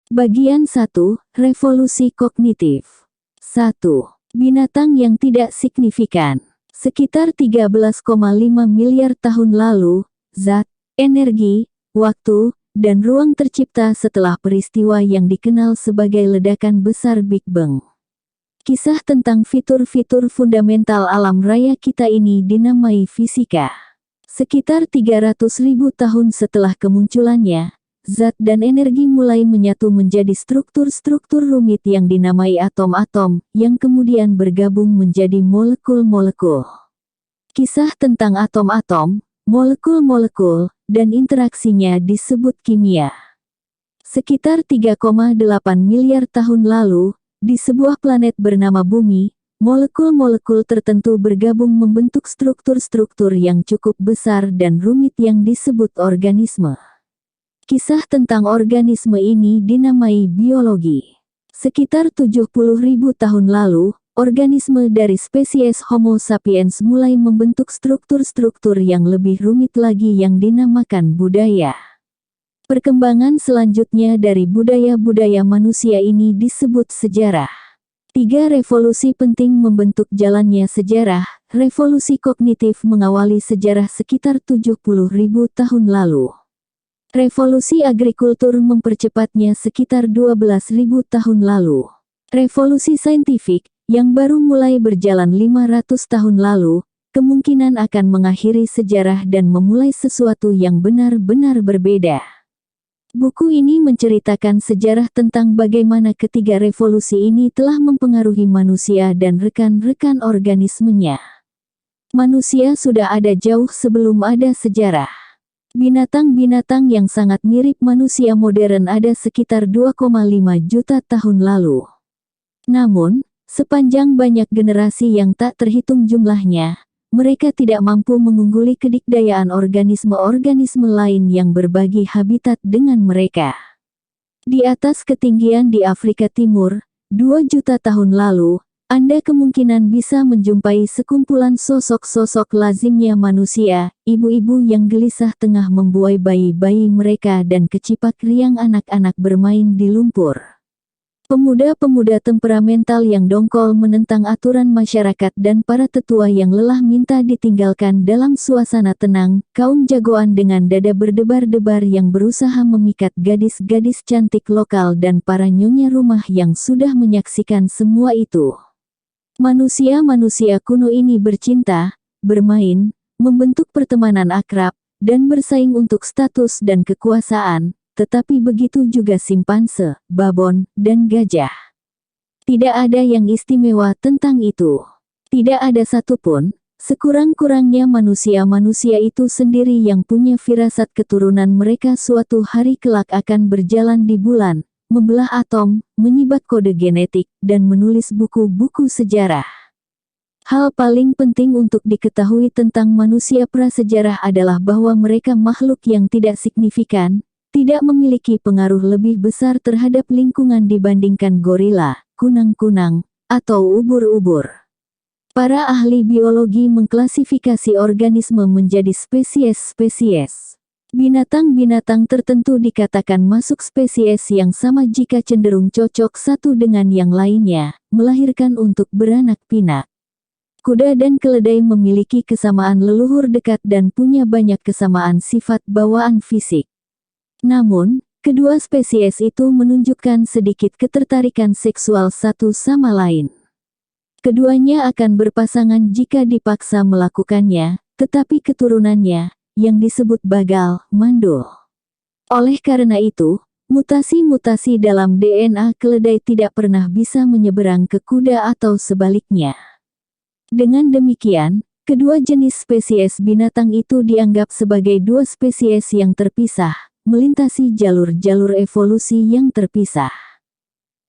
Bagian 1, Revolusi Kognitif. 1. Binatang yang tidak signifikan. Sekitar 13,5 miliar tahun lalu, zat, energi, waktu, dan ruang tercipta setelah peristiwa yang dikenal sebagai ledakan besar Big Bang. Kisah tentang fitur-fitur fundamental alam raya kita ini dinamai fisika. Sekitar 300.000 tahun setelah kemunculannya, zat dan energi mulai menyatu menjadi struktur-struktur rumit yang dinamai atom-atom, yang kemudian bergabung menjadi molekul-molekul. Kisah tentang atom-atom, molekul-molekul, dan interaksinya disebut kimia. Sekitar 3,8 miliar tahun lalu, di sebuah planet bernama Bumi, molekul-molekul tertentu bergabung membentuk struktur-struktur yang cukup besar dan rumit yang disebut organisme. Kisah tentang organisme ini dinamai biologi. Sekitar 70.000 tahun lalu, organisme dari spesies Homo sapiens mulai membentuk struktur-struktur yang lebih rumit lagi yang dinamakan budaya. Perkembangan selanjutnya dari budaya-budaya manusia ini disebut sejarah. 3 revolusi penting membentuk jalannya sejarah. Revolusi kognitif mengawali sejarah sekitar 70.000 tahun lalu. Revolusi agrikultur mempercepatnya sekitar 12.000 tahun lalu. Revolusi saintifik, yang baru mulai berjalan 500 tahun lalu, kemungkinan akan mengakhiri sejarah dan memulai sesuatu yang benar-benar berbeda. Buku ini menceritakan sejarah tentang bagaimana ketiga revolusi ini telah mempengaruhi manusia dan rekan-rekan organismenya. Manusia sudah ada jauh sebelum ada sejarah. Binatang-binatang yang sangat mirip manusia modern ada sekitar 2,5 juta tahun lalu. Namun, sepanjang banyak generasi yang tak terhitung jumlahnya, mereka tidak mampu mengungguli kedikdayaan organisme-organisme lain yang berbagi habitat dengan mereka. Di atas ketinggian di Afrika Timur, 2 juta tahun lalu, Anda kemungkinan bisa menjumpai sekumpulan sosok-sosok lazimnya manusia, ibu-ibu yang gelisah tengah membuai bayi-bayi mereka dan kecipak riang anak-anak bermain di lumpur. Pemuda-pemuda temperamental yang dongkol menentang aturan masyarakat dan para tetua yang lelah minta ditinggalkan dalam suasana tenang, kaum jagoan dengan dada berdebar-debar yang berusaha memikat gadis-gadis cantik lokal dan para nyonya rumah yang sudah menyaksikan semua itu. Manusia-manusia kuno ini bercinta, bermain, membentuk pertemanan akrab, dan bersaing untuk status dan kekuasaan, tetapi begitu juga simpanse, babon, dan gajah. Tidak ada yang istimewa tentang itu. Tidak ada satupun, sekurang-kurangnya manusia-manusia itu sendiri yang punya firasat keturunan mereka suatu hari kelak akan berjalan di bulan, membelah atom, menyibat kode genetik, dan menulis buku-buku sejarah. Hal paling penting untuk diketahui tentang manusia prasejarah adalah bahwa mereka makhluk yang tidak signifikan, tidak memiliki pengaruh lebih besar terhadap lingkungan dibandingkan gorila, kunang-kunang, atau ubur-ubur. Para ahli biologi mengklasifikasi organisme menjadi spesies-spesies. Binatang-binatang tertentu dikatakan masuk spesies yang sama jika cenderung cocok satu dengan yang lainnya, melahirkan untuk beranak pinak. Kuda dan keledai memiliki kesamaan leluhur dekat dan punya banyak kesamaan sifat bawaan fisik. Namun, kedua spesies itu menunjukkan sedikit ketertarikan seksual satu sama lain. Keduanya akan berpasangan jika dipaksa melakukannya, tetapi keturunannya, yang disebut bagal, mandul. Oleh karena itu, mutasi-mutasi dalam DNA keledai tidak pernah bisa menyeberang ke kuda atau sebaliknya. Dengan demikian, kedua jenis spesies binatang itu dianggap sebagai dua spesies yang terpisah, melintasi jalur-jalur evolusi yang terpisah.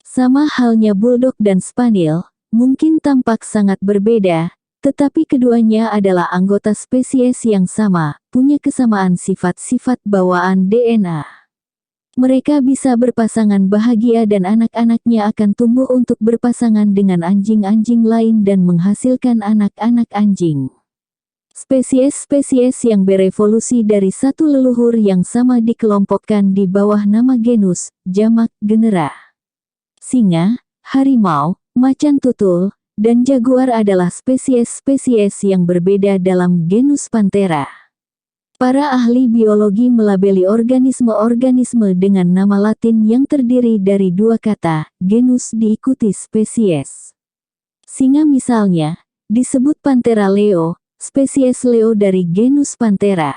Sama halnya bulldog dan spaniel, mungkin tampak sangat berbeda, tetapi keduanya adalah anggota spesies yang sama, punya kesamaan sifat-sifat bawaan DNA. Mereka bisa berpasangan bahagia dan anak-anaknya akan tumbuh untuk berpasangan dengan anjing-anjing lain dan menghasilkan anak-anak anjing. Spesies-spesies yang berevolusi dari satu leluhur yang sama dikelompokkan di bawah nama genus, jamak genera. Singa, harimau, macan tutul, dan jaguar adalah spesies-spesies yang berbeda dalam genus Panthera. Para ahli biologi melabeli organisme-organisme dengan nama Latin yang terdiri dari dua kata, genus diikuti spesies. Singa misalnya, disebut Panthera leo, spesies leo dari genus Panthera.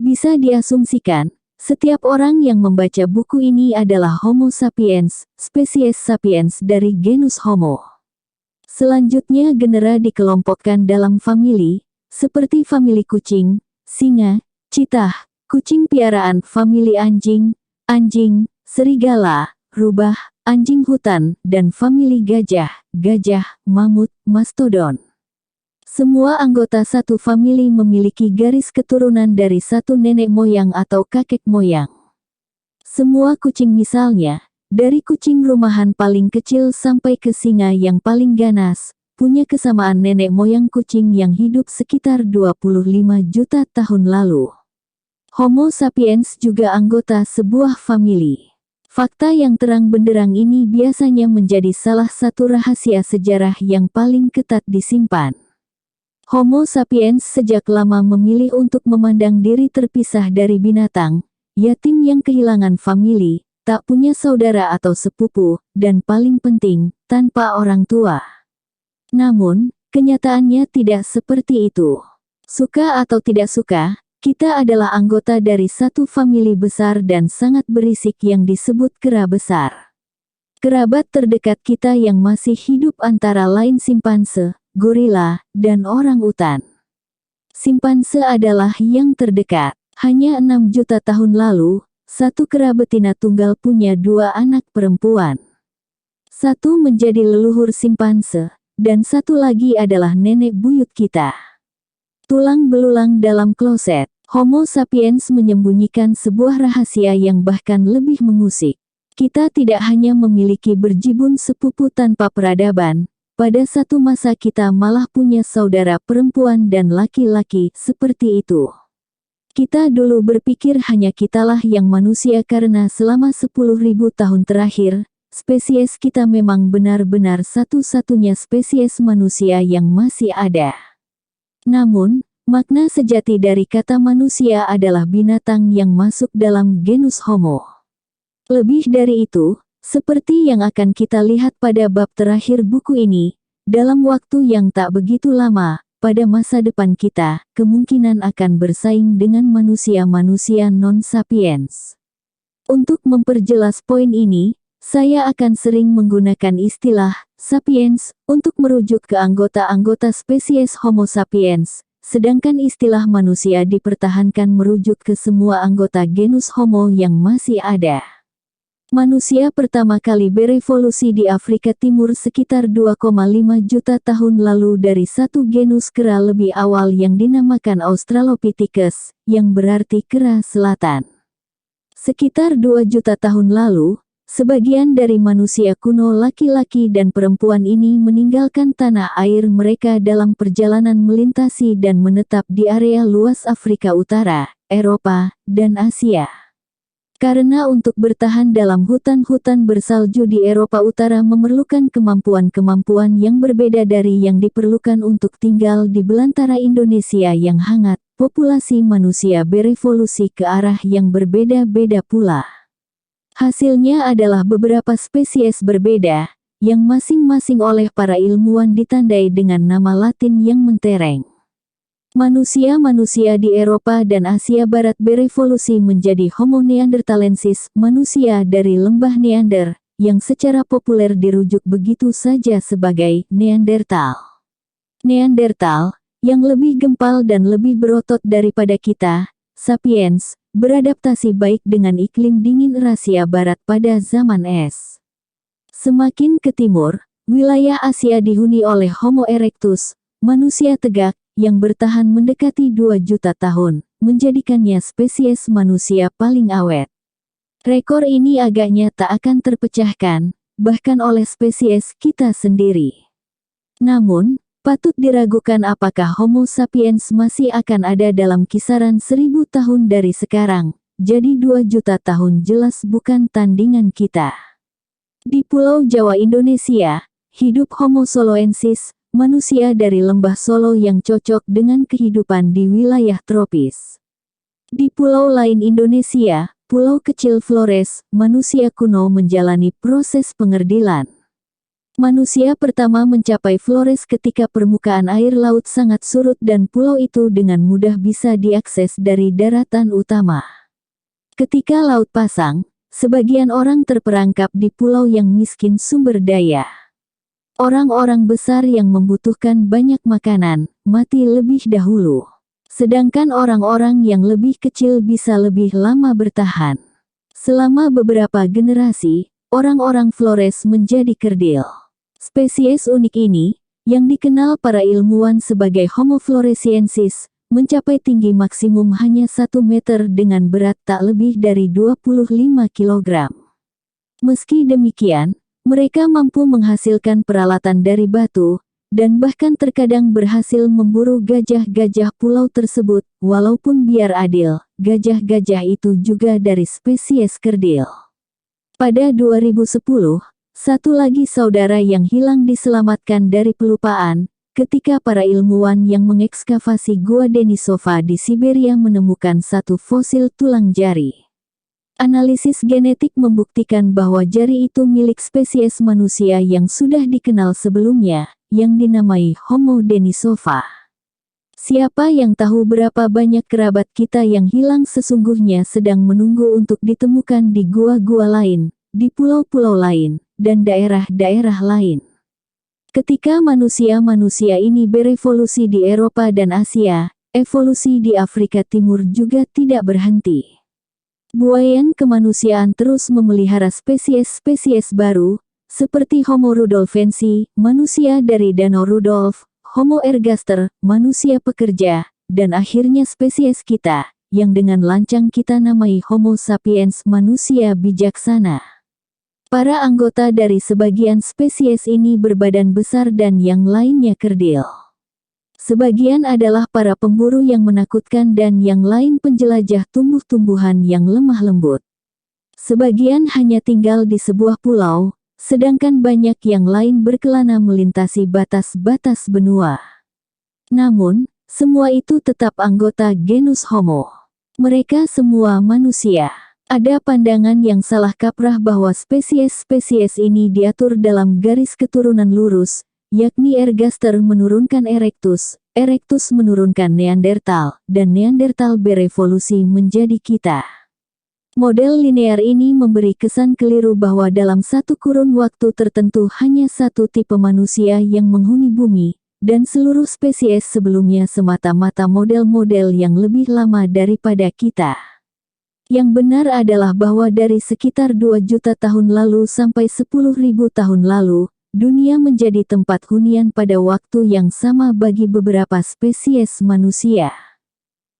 Bisa diasumsikan, setiap orang yang membaca buku ini adalah Homo sapiens, spesies sapiens dari genus Homo. Selanjutnya genera dikelompokkan dalam famili, seperti famili kucing, singa, citah, kucing piaraan famili anjing, anjing, serigala, rubah, anjing hutan, dan famili gajah, gajah, mamut, mastodon. Semua anggota satu famili memiliki garis keturunan dari satu nenek moyang atau kakek moyang. Semua kucing misalnya, dari kucing rumahan paling kecil sampai ke singa yang paling ganas, punya kesamaan nenek moyang kucing yang hidup sekitar 25 juta tahun lalu. Homo sapiens juga anggota sebuah famili. Fakta yang terang benderang ini biasanya menjadi salah satu rahasia sejarah yang paling ketat disimpan. Homo sapiens sejak lama memilih untuk memandang diri terpisah dari binatang, yatim yang kehilangan famili, tak punya saudara atau sepupu, dan paling penting, tanpa orang tua. Namun, kenyataannya tidak seperti itu. Suka atau tidak suka, kita adalah anggota dari satu famili besar dan sangat berisik yang disebut kera besar. Kerabat terdekat kita yang masih hidup antara lain simpanse, gorila, dan orang utan. Simpanse adalah yang terdekat. Hanya 6 juta tahun lalu, satu kera betina tunggal punya 2 anak perempuan. Satu menjadi leluhur simpanse, dan satu lagi adalah nenek buyut kita. Tulang belulang dalam kloset, Homo sapiens menyembunyikan sebuah rahasia yang bahkan lebih mengusik. Kita tidak hanya memiliki berjibun sepupu tanpa peradaban, pada satu masa kita malah punya saudara perempuan dan laki-laki seperti itu. Kita dulu berpikir hanya kitalah yang manusia karena selama 10.000 tahun terakhir, spesies kita memang benar-benar satu-satunya spesies manusia yang masih ada. Namun, makna sejati dari kata manusia adalah binatang yang masuk dalam genus Homo. Lebih dari itu, seperti yang akan kita lihat pada bab terakhir buku ini, dalam waktu yang tak begitu lama, pada masa depan kita, kemungkinan akan bersaing dengan manusia-manusia non-sapiens. Untuk memperjelas poin ini, saya akan sering menggunakan istilah sapiens untuk merujuk ke anggota-anggota spesies Homo sapiens, sedangkan istilah manusia dipertahankan merujuk ke semua anggota genus Homo yang masih ada. Manusia pertama kali berevolusi di Afrika Timur sekitar 2,5 juta tahun lalu dari satu genus kera lebih awal yang dinamakan Australopithecus, yang berarti kera selatan. Sekitar 2 juta tahun lalu, sebagian dari manusia kuno laki-laki dan perempuan ini meninggalkan tanah air mereka dalam perjalanan melintasi dan menetap di area luas Afrika Utara, Eropa, dan Asia. Karena untuk bertahan dalam hutan-hutan bersalju di Eropa Utara memerlukan kemampuan-kemampuan yang berbeda dari yang diperlukan untuk tinggal di belantara Indonesia yang hangat, populasi manusia berevolusi ke arah yang berbeda-beda pula. Hasilnya adalah beberapa spesies berbeda, yang masing-masing oleh para ilmuwan ditandai dengan nama Latin yang mentereng. Manusia-manusia di Eropa dan Asia Barat berevolusi menjadi Homo neanderthalensis, manusia dari lembah Neander, yang secara populer dirujuk begitu saja sebagai Neanderthal. Neanderthal, yang lebih gempal dan lebih berotot daripada kita, sapiens, beradaptasi baik dengan iklim dingin Eurasia Barat pada zaman es. Semakin ke timur, wilayah Asia dihuni oleh Homo erectus, manusia tegak, yang bertahan mendekati 2 juta tahun, menjadikannya spesies manusia paling awet. Rekor ini agaknya tak akan terpecahkan, bahkan oleh spesies kita sendiri. Namun, Patut diragukan apakah Homo sapiens masih akan ada dalam kisaran 1000 tahun dari sekarang, jadi 2 juta tahun jelas bukan tandingan kita. Di Pulau Jawa Indonesia, hidup Homo soloensis, manusia dari lembah Solo yang cocok dengan kehidupan di wilayah tropis. Di pulau lain Indonesia, pulau kecil Flores, manusia kuno menjalani proses pengerdilan. Manusia pertama mencapai Flores ketika permukaan air laut sangat surut dan pulau itu dengan mudah bisa diakses dari daratan utama. Ketika laut pasang, sebagian orang terperangkap di pulau yang miskin sumber daya. Orang-orang besar yang membutuhkan banyak makanan, mati lebih dahulu. Sedangkan orang-orang yang lebih kecil bisa lebih lama bertahan. Selama beberapa generasi, orang-orang Flores menjadi kerdil. Spesies unik ini, yang dikenal para ilmuwan sebagai Homo floresiensis, mencapai tinggi maksimum hanya 1 meter dengan berat tak lebih dari 25 kg. Meski demikian, mereka mampu menghasilkan peralatan dari batu, dan bahkan terkadang berhasil memburu gajah-gajah pulau tersebut, walaupun biar adil, gajah-gajah itu juga dari spesies kerdil. Pada 2010, satu lagi saudara yang hilang diselamatkan dari pelupaan, ketika para ilmuwan yang mengekskavasi Gua Denisova di Siberia menemukan satu fosil tulang jari. Analisis genetik membuktikan bahwa jari itu milik spesies manusia yang sudah dikenal sebelumnya, yang dinamai Homo Denisova. Siapa yang tahu berapa banyak kerabat kita yang hilang sesungguhnya sedang menunggu untuk ditemukan di gua-gua lain, di pulau-pulau lain, dan daerah-daerah lain. Ketika manusia-manusia ini berevolusi di Eropa dan Asia, evolusi di Afrika Timur juga tidak berhenti. Buayan kemanusiaan terus memelihara spesies-spesies baru, seperti Homo rudolfensi, manusia dari Danau Rudolf, Homo ergaster, manusia pekerja, dan akhirnya spesies kita, yang dengan lancang kita namai Homo sapiens, manusia bijaksana. Para anggota dari sebagian spesies ini berbadan besar dan yang lainnya kerdil. Sebagian adalah para pemburu yang menakutkan dan yang lain penjelajah tumbuh-tumbuhan yang lemah lembut. Sebagian hanya tinggal di sebuah pulau, sedangkan banyak yang lain berkelana melintasi batas-batas benua. Namun, semua itu tetap anggota genus Homo. Mereka semua manusia. Ada pandangan yang salah kaprah bahwa spesies-spesies ini diatur dalam garis keturunan lurus, yakni ergaster menurunkan erectus, erectus menurunkan Neandertal, dan Neandertal berevolusi menjadi kita. Model linear ini memberi kesan keliru bahwa dalam satu kurun waktu tertentu hanya satu tipe manusia yang menghuni bumi, dan seluruh spesies sebelumnya semata-mata model-model yang lebih lama daripada kita. Yang benar adalah bahwa dari sekitar 2 juta tahun lalu sampai 10.000 tahun lalu, dunia menjadi tempat hunian pada waktu yang sama bagi beberapa spesies manusia.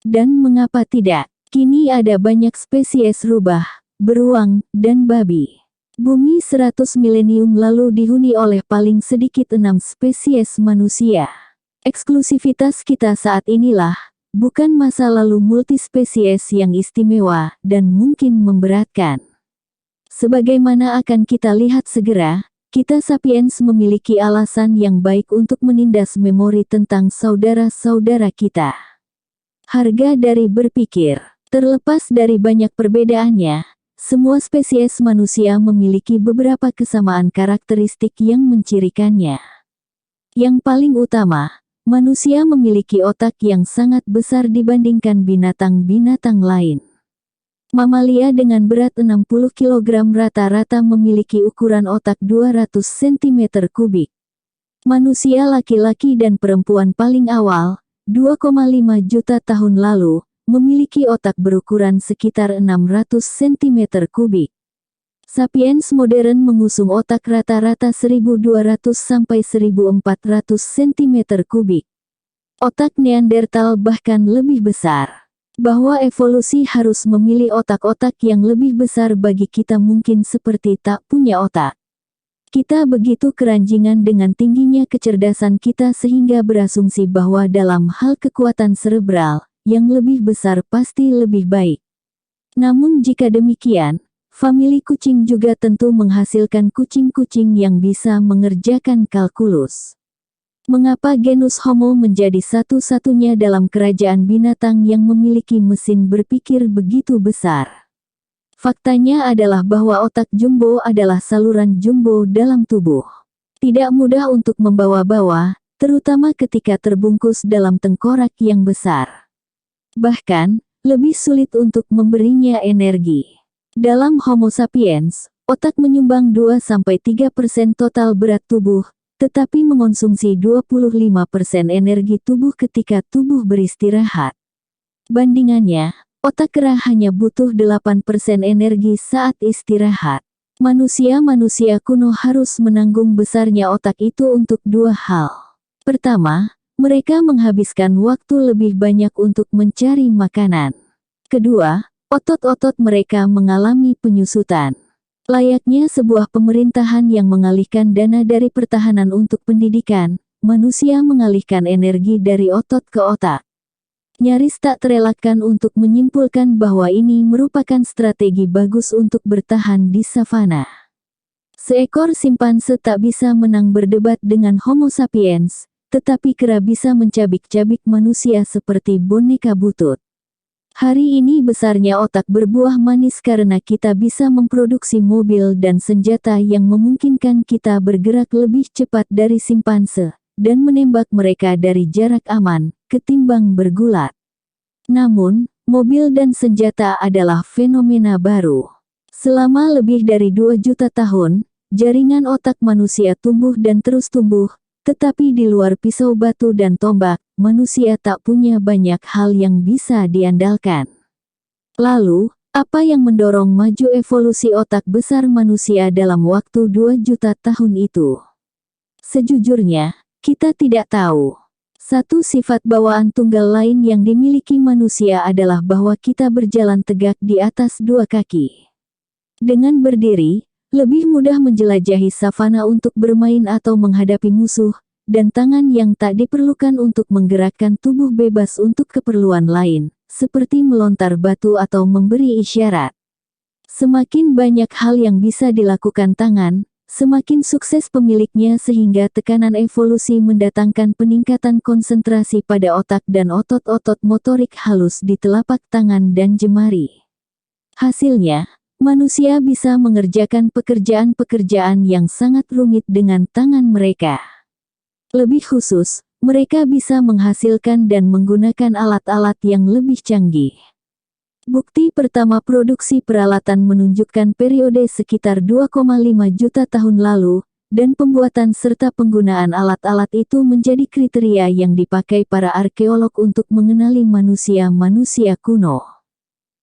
Dan mengapa tidak? Kini ada banyak spesies rubah, beruang, dan babi. Bumi 100 milenium lalu dihuni oleh paling sedikit 6 spesies manusia. Eksklusivitas kita saat inilah, bukan masa lalu multispesies yang istimewa dan mungkin memberatkan. Sebagaimana akan kita lihat segera, kita sapiens memiliki alasan yang baik untuk menindas memori tentang saudara-saudara kita. Harga dari berpikir. Terlepas dari banyak perbedaannya, semua spesies manusia memiliki beberapa kesamaan karakteristik yang mencirikannya. Yang paling utama, manusia memiliki otak yang sangat besar dibandingkan binatang-binatang lain. Mamalia dengan berat 60 kg rata-rata memiliki ukuran otak 200 cm kubik. Manusia laki-laki dan perempuan paling awal, 2,5 juta tahun lalu, memiliki otak berukuran sekitar 600 cm kubik. Sapiens modern mengusung otak rata-rata 1200 sampai 1400 cm kubik. Otak Neandertal bahkan lebih besar. Bahwa evolusi harus memilih otak-otak yang lebih besar bagi kita mungkin seperti tak punya otak. Kita begitu keranjingan dengan tingginya kecerdasan kita sehingga berasumsi bahwa dalam hal kekuatan cerebral, yang lebih besar pasti lebih baik. Namun jika demikian, famili kucing juga tentu menghasilkan kucing-kucing yang bisa mengerjakan kalkulus. Mengapa genus Homo menjadi satu-satunya dalam kerajaan binatang yang memiliki mesin berpikir begitu besar? Faktanya adalah bahwa otak jumbo adalah saluran jumbo dalam tubuh. Tidak mudah untuk membawa-bawa, terutama ketika terbungkus dalam tengkorak yang besar. Bahkan, lebih sulit untuk memberinya energi. Dalam Homo sapiens, otak menyumbang 2-3% total berat tubuh, tetapi mengonsumsi 25% energi tubuh ketika tubuh beristirahat. Bandingannya, otak kera hanya butuh 8% energi saat istirahat. Manusia-manusia kuno harus menanggung besarnya otak itu untuk dua hal. Pertama, mereka menghabiskan waktu lebih banyak untuk mencari makanan. Kedua, otot-otot mereka mengalami penyusutan. Layaknya sebuah pemerintahan yang mengalihkan dana dari pertahanan untuk pendidikan, manusia mengalihkan energi dari otot ke otak. Nyaris tak terelakkan untuk menyimpulkan bahwa ini merupakan strategi bagus untuk bertahan di savana. Seekor simpanse tak bisa menang berdebat dengan Homo sapiens, tetapi kera bisa mencabik-cabik manusia seperti boneka butut. Hari ini besarnya otak berbuah manis karena kita bisa memproduksi mobil dan senjata yang memungkinkan kita bergerak lebih cepat dari simpanse, dan menembak mereka dari jarak aman, ketimbang bergulat. Namun, mobil dan senjata adalah fenomena baru. Selama lebih dari 2 juta tahun, jaringan otak manusia tumbuh dan terus tumbuh, tetapi di luar pisau batu dan tombak, manusia tak punya banyak hal yang bisa diandalkan. Lalu, apa yang mendorong maju evolusi otak besar manusia dalam waktu 2 juta tahun itu? Sejujurnya, kita tidak tahu. Satu sifat bawaan tunggal lain yang dimiliki manusia adalah bahwa kita berjalan tegak di atas 2 kaki. Dengan berdiri, lebih mudah menjelajahi savana untuk bermain atau menghadapi musuh, dan tangan yang tak diperlukan untuk menggerakkan tubuh bebas untuk keperluan lain, seperti melontar batu atau memberi isyarat. Semakin banyak hal yang bisa dilakukan tangan, semakin sukses pemiliknya sehingga tekanan evolusi mendatangkan peningkatan konsentrasi pada otak dan otot-otot motorik halus di telapak tangan dan jemari. Hasilnya, manusia bisa mengerjakan pekerjaan-pekerjaan yang sangat rumit dengan tangan mereka. Lebih khusus, mereka bisa menghasilkan dan menggunakan alat-alat yang lebih canggih. Bukti pertama produksi peralatan menunjukkan periode sekitar 2,5 juta tahun lalu, dan pembuatan serta penggunaan alat-alat itu menjadi kriteria yang dipakai para arkeolog untuk mengenali manusia-manusia kuno.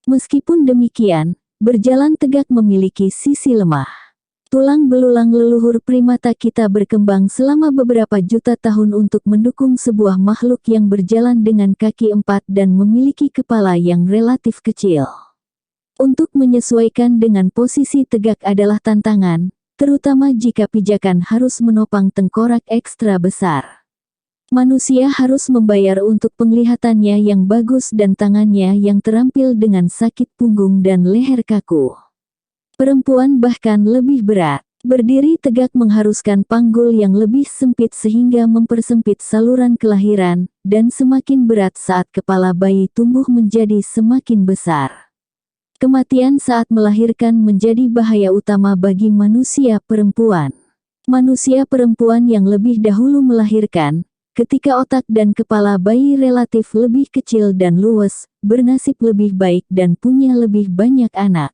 Meskipun demikian, berjalan tegak memiliki sisi lemah. Tulang belulang leluhur primata kita berkembang selama beberapa juta tahun untuk mendukung sebuah makhluk yang berjalan dengan kaki 4 dan memiliki kepala yang relatif kecil. Untuk menyesuaikan dengan posisi tegak adalah tantangan, terutama jika pijakan harus menopang tengkorak ekstra besar. Manusia harus membayar untuk penglihatannya yang bagus dan tangannya yang terampil dengan sakit punggung dan leher kaku. Perempuan bahkan lebih berat. Berdiri tegak mengharuskan panggul yang lebih sempit sehingga mempersempit saluran kelahiran, dan semakin berat saat kepala bayi tumbuh menjadi semakin besar. Kematian saat melahirkan menjadi bahaya utama bagi manusia perempuan. Manusia perempuan yang lebih dahulu melahirkan, ketika otak dan kepala bayi relatif lebih kecil dan luwes, bernasib lebih baik dan punya lebih banyak anak.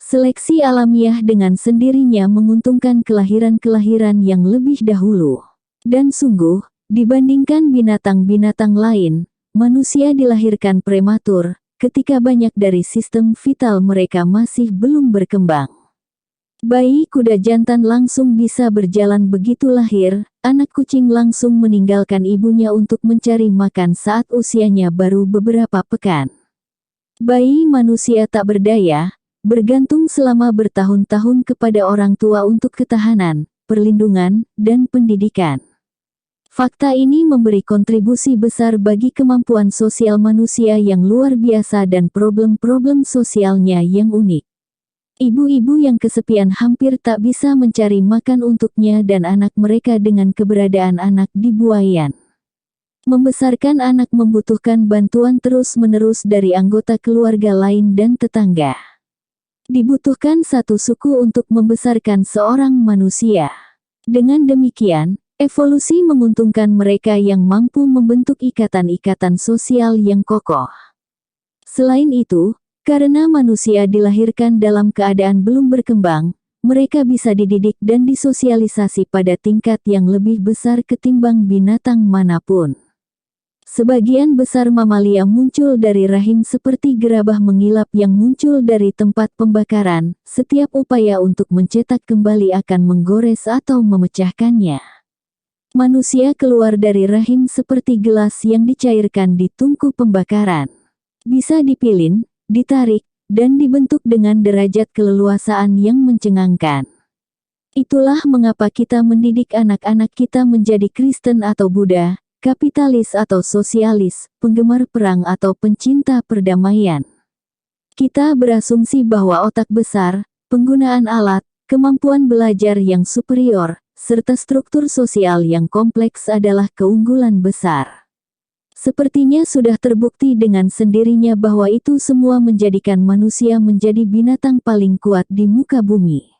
Seleksi alamiah dengan sendirinya menguntungkan kelahiran-kelahiran yang lebih dahulu. Dan sungguh, dibandingkan binatang-binatang lain, manusia dilahirkan prematur, ketika banyak dari sistem vital mereka masih belum berkembang. Bayi kuda jantan langsung bisa berjalan begitu lahir, anak kucing langsung meninggalkan ibunya untuk mencari makan saat usianya baru beberapa pekan. Bayi manusia tak berdaya, bergantung selama bertahun-tahun kepada orang tua untuk ketahanan, perlindungan, dan pendidikan. Fakta ini memberi kontribusi besar bagi kemampuan sosial manusia yang luar biasa dan problem-problem sosialnya yang unik. Ibu-ibu yang kesepian hampir tak bisa mencari makan untuknya dan anak mereka dengan keberadaan anak di buayan. Membesarkan anak membutuhkan bantuan terus-menerus dari anggota keluarga lain dan tetangga. Dibutuhkan satu suku untuk membesarkan seorang manusia. Dengan demikian, evolusi menguntungkan mereka yang mampu membentuk ikatan-ikatan sosial yang kokoh. Selain itu, karena manusia dilahirkan dalam keadaan belum berkembang, mereka bisa dididik dan disosialisasi pada tingkat yang lebih besar ketimbang binatang manapun. Sebagian besar mamalia muncul dari rahim seperti gerabah mengilap yang muncul dari tempat pembakaran. Setiap upaya untuk mencetak kembali akan menggores atau memecahkannya. Manusia keluar dari rahim seperti gelas yang dicairkan di tungku pembakaran. Bisa dipilin, ditarik, dan dibentuk dengan derajat keleluasaan yang mencengangkan. Itulah mengapa kita mendidik anak-anak kita menjadi Kristen atau Buddha, kapitalis atau sosialis, penggemar perang atau pencinta perdamaian. Kita berasumsi bahwa otak besar, penggunaan alat, kemampuan belajar yang superior, serta struktur sosial yang kompleks adalah keunggulan besar. Sepertinya sudah terbukti dengan sendirinya bahwa itu semua menjadikan manusia menjadi binatang paling kuat di muka bumi.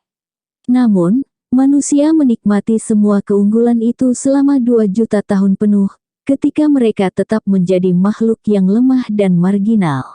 Namun, manusia menikmati semua keunggulan itu selama 2 juta tahun penuh, ketika mereka tetap menjadi makhluk yang lemah dan marginal.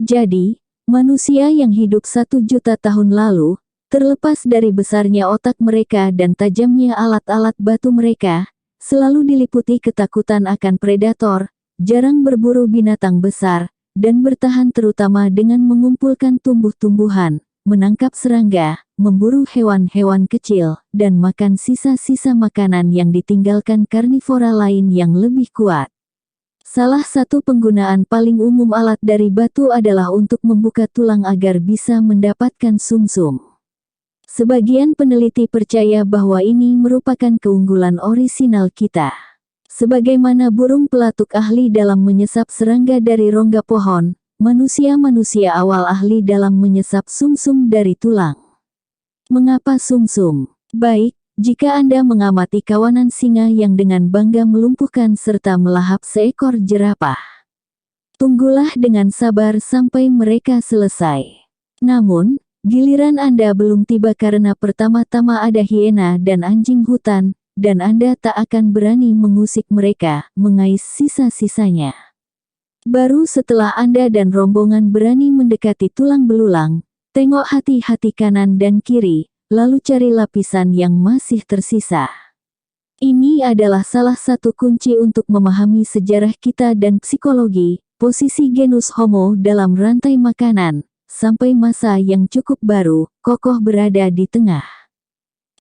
Jadi, manusia yang hidup 1 juta tahun lalu, terlepas dari besarnya otak mereka dan tajamnya alat-alat batu mereka, selalu diliputi ketakutan akan predator, jarang berburu binatang besar, dan bertahan terutama dengan mengumpulkan tumbuh-tumbuhan, menangkap serangga, memburu hewan-hewan kecil, dan makan sisa-sisa makanan yang ditinggalkan karnivora lain yang lebih kuat. Salah satu penggunaan paling umum alat dari batu adalah untuk membuka tulang agar bisa mendapatkan sumsum. Sebagian peneliti percaya bahwa ini merupakan keunggulan orisinal kita. Sebagaimana burung pelatuk ahli dalam menyesap serangga dari rongga pohon, manusia-manusia awal ahli dalam menyesap sumsum dari tulang. Mengapa sumsum? Baik, jika Anda mengamati kawanan singa yang dengan bangga melumpuhkan serta melahap seekor jerapah. Tunggulah dengan sabar sampai mereka selesai. Namun, giliran Anda belum tiba karena pertama-tama ada hiena dan anjing hutan, dan Anda tak akan berani mengusik mereka, mengais sisa-sisanya. Baru setelah Anda dan rombongan berani mendekati tulang belulang, tengok hati-hati kanan dan kiri, lalu cari lapisan yang masih tersisa. Ini adalah salah satu kunci untuk memahami sejarah kita dan psikologi, posisi genus Homo dalam rantai makanan, sampai masa yang cukup baru, kokoh berada di tengah.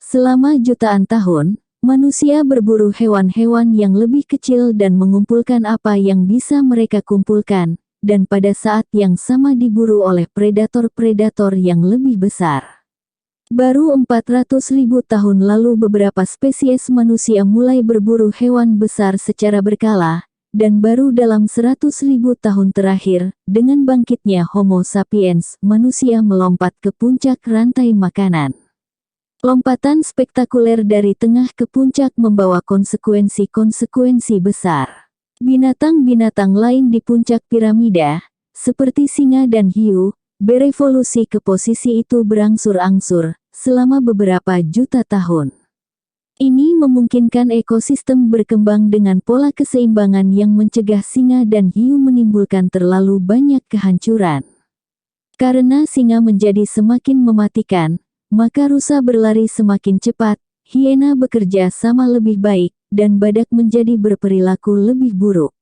Selama jutaan tahun, manusia berburu hewan-hewan yang lebih kecil dan mengumpulkan apa yang bisa mereka kumpulkan, dan pada saat yang sama diburu oleh predator-predator yang lebih besar. Baru 400.000 tahun lalu beberapa spesies manusia mulai berburu hewan besar secara berkala, dan baru dalam 100.000 tahun terakhir, dengan bangkitnya Homo sapiens, manusia melompat ke puncak rantai makanan. Lompatan spektakuler dari tengah ke puncak membawa konsekuensi-konsekuensi besar. Binatang-binatang lain di puncak piramida, seperti singa dan hiu, berevolusi ke posisi itu berangsur-angsur, selama beberapa juta tahun. Ini memungkinkan ekosistem berkembang dengan pola keseimbangan yang mencegah singa dan hiu menimbulkan terlalu banyak kehancuran. Karena singa menjadi semakin mematikan, maka rusa berlari semakin cepat, hiena bekerja sama lebih baik, dan badak menjadi berperilaku lebih buruk.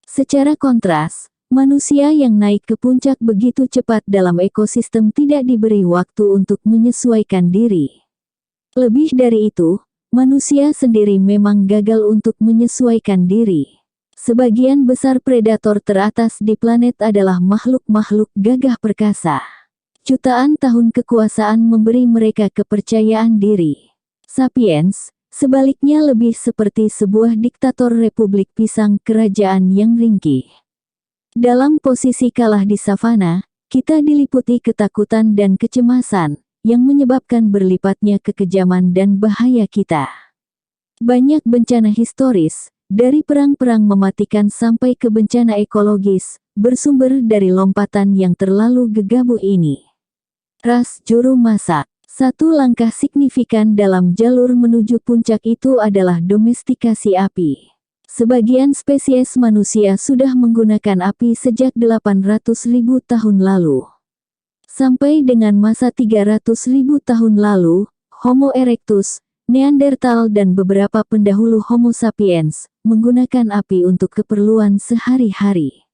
Secara kontras, manusia yang naik ke puncak begitu cepat dalam ekosistem tidak diberi waktu untuk menyesuaikan diri. Lebih dari itu, manusia sendiri memang gagal untuk menyesuaikan diri. Sebagian besar predator teratas di planet adalah makhluk-makhluk gagah perkasa. Jutaan tahun kekuasaan memberi mereka kepercayaan diri. Sapiens, sebaliknya lebih seperti sebuah diktator republik pisang kerajaan yang ringkih. Dalam posisi kalah di savana, kita diliputi ketakutan dan kecemasan, yang menyebabkan berlipatnya kekejaman dan bahaya kita. Banyak bencana historis, dari perang-perang mematikan sampai ke bencana ekologis, bersumber dari lompatan yang terlalu gegabah ini. Ras juru masak. Satu langkah signifikan dalam jalur menuju puncak itu adalah domestikasi api. Sebagian spesies manusia sudah menggunakan api sejak 800.000 tahun lalu. Sampai dengan masa 300.000 tahun lalu, Homo erectus, Neanderthal dan beberapa pendahulu Homo sapiens menggunakan api untuk keperluan sehari-hari.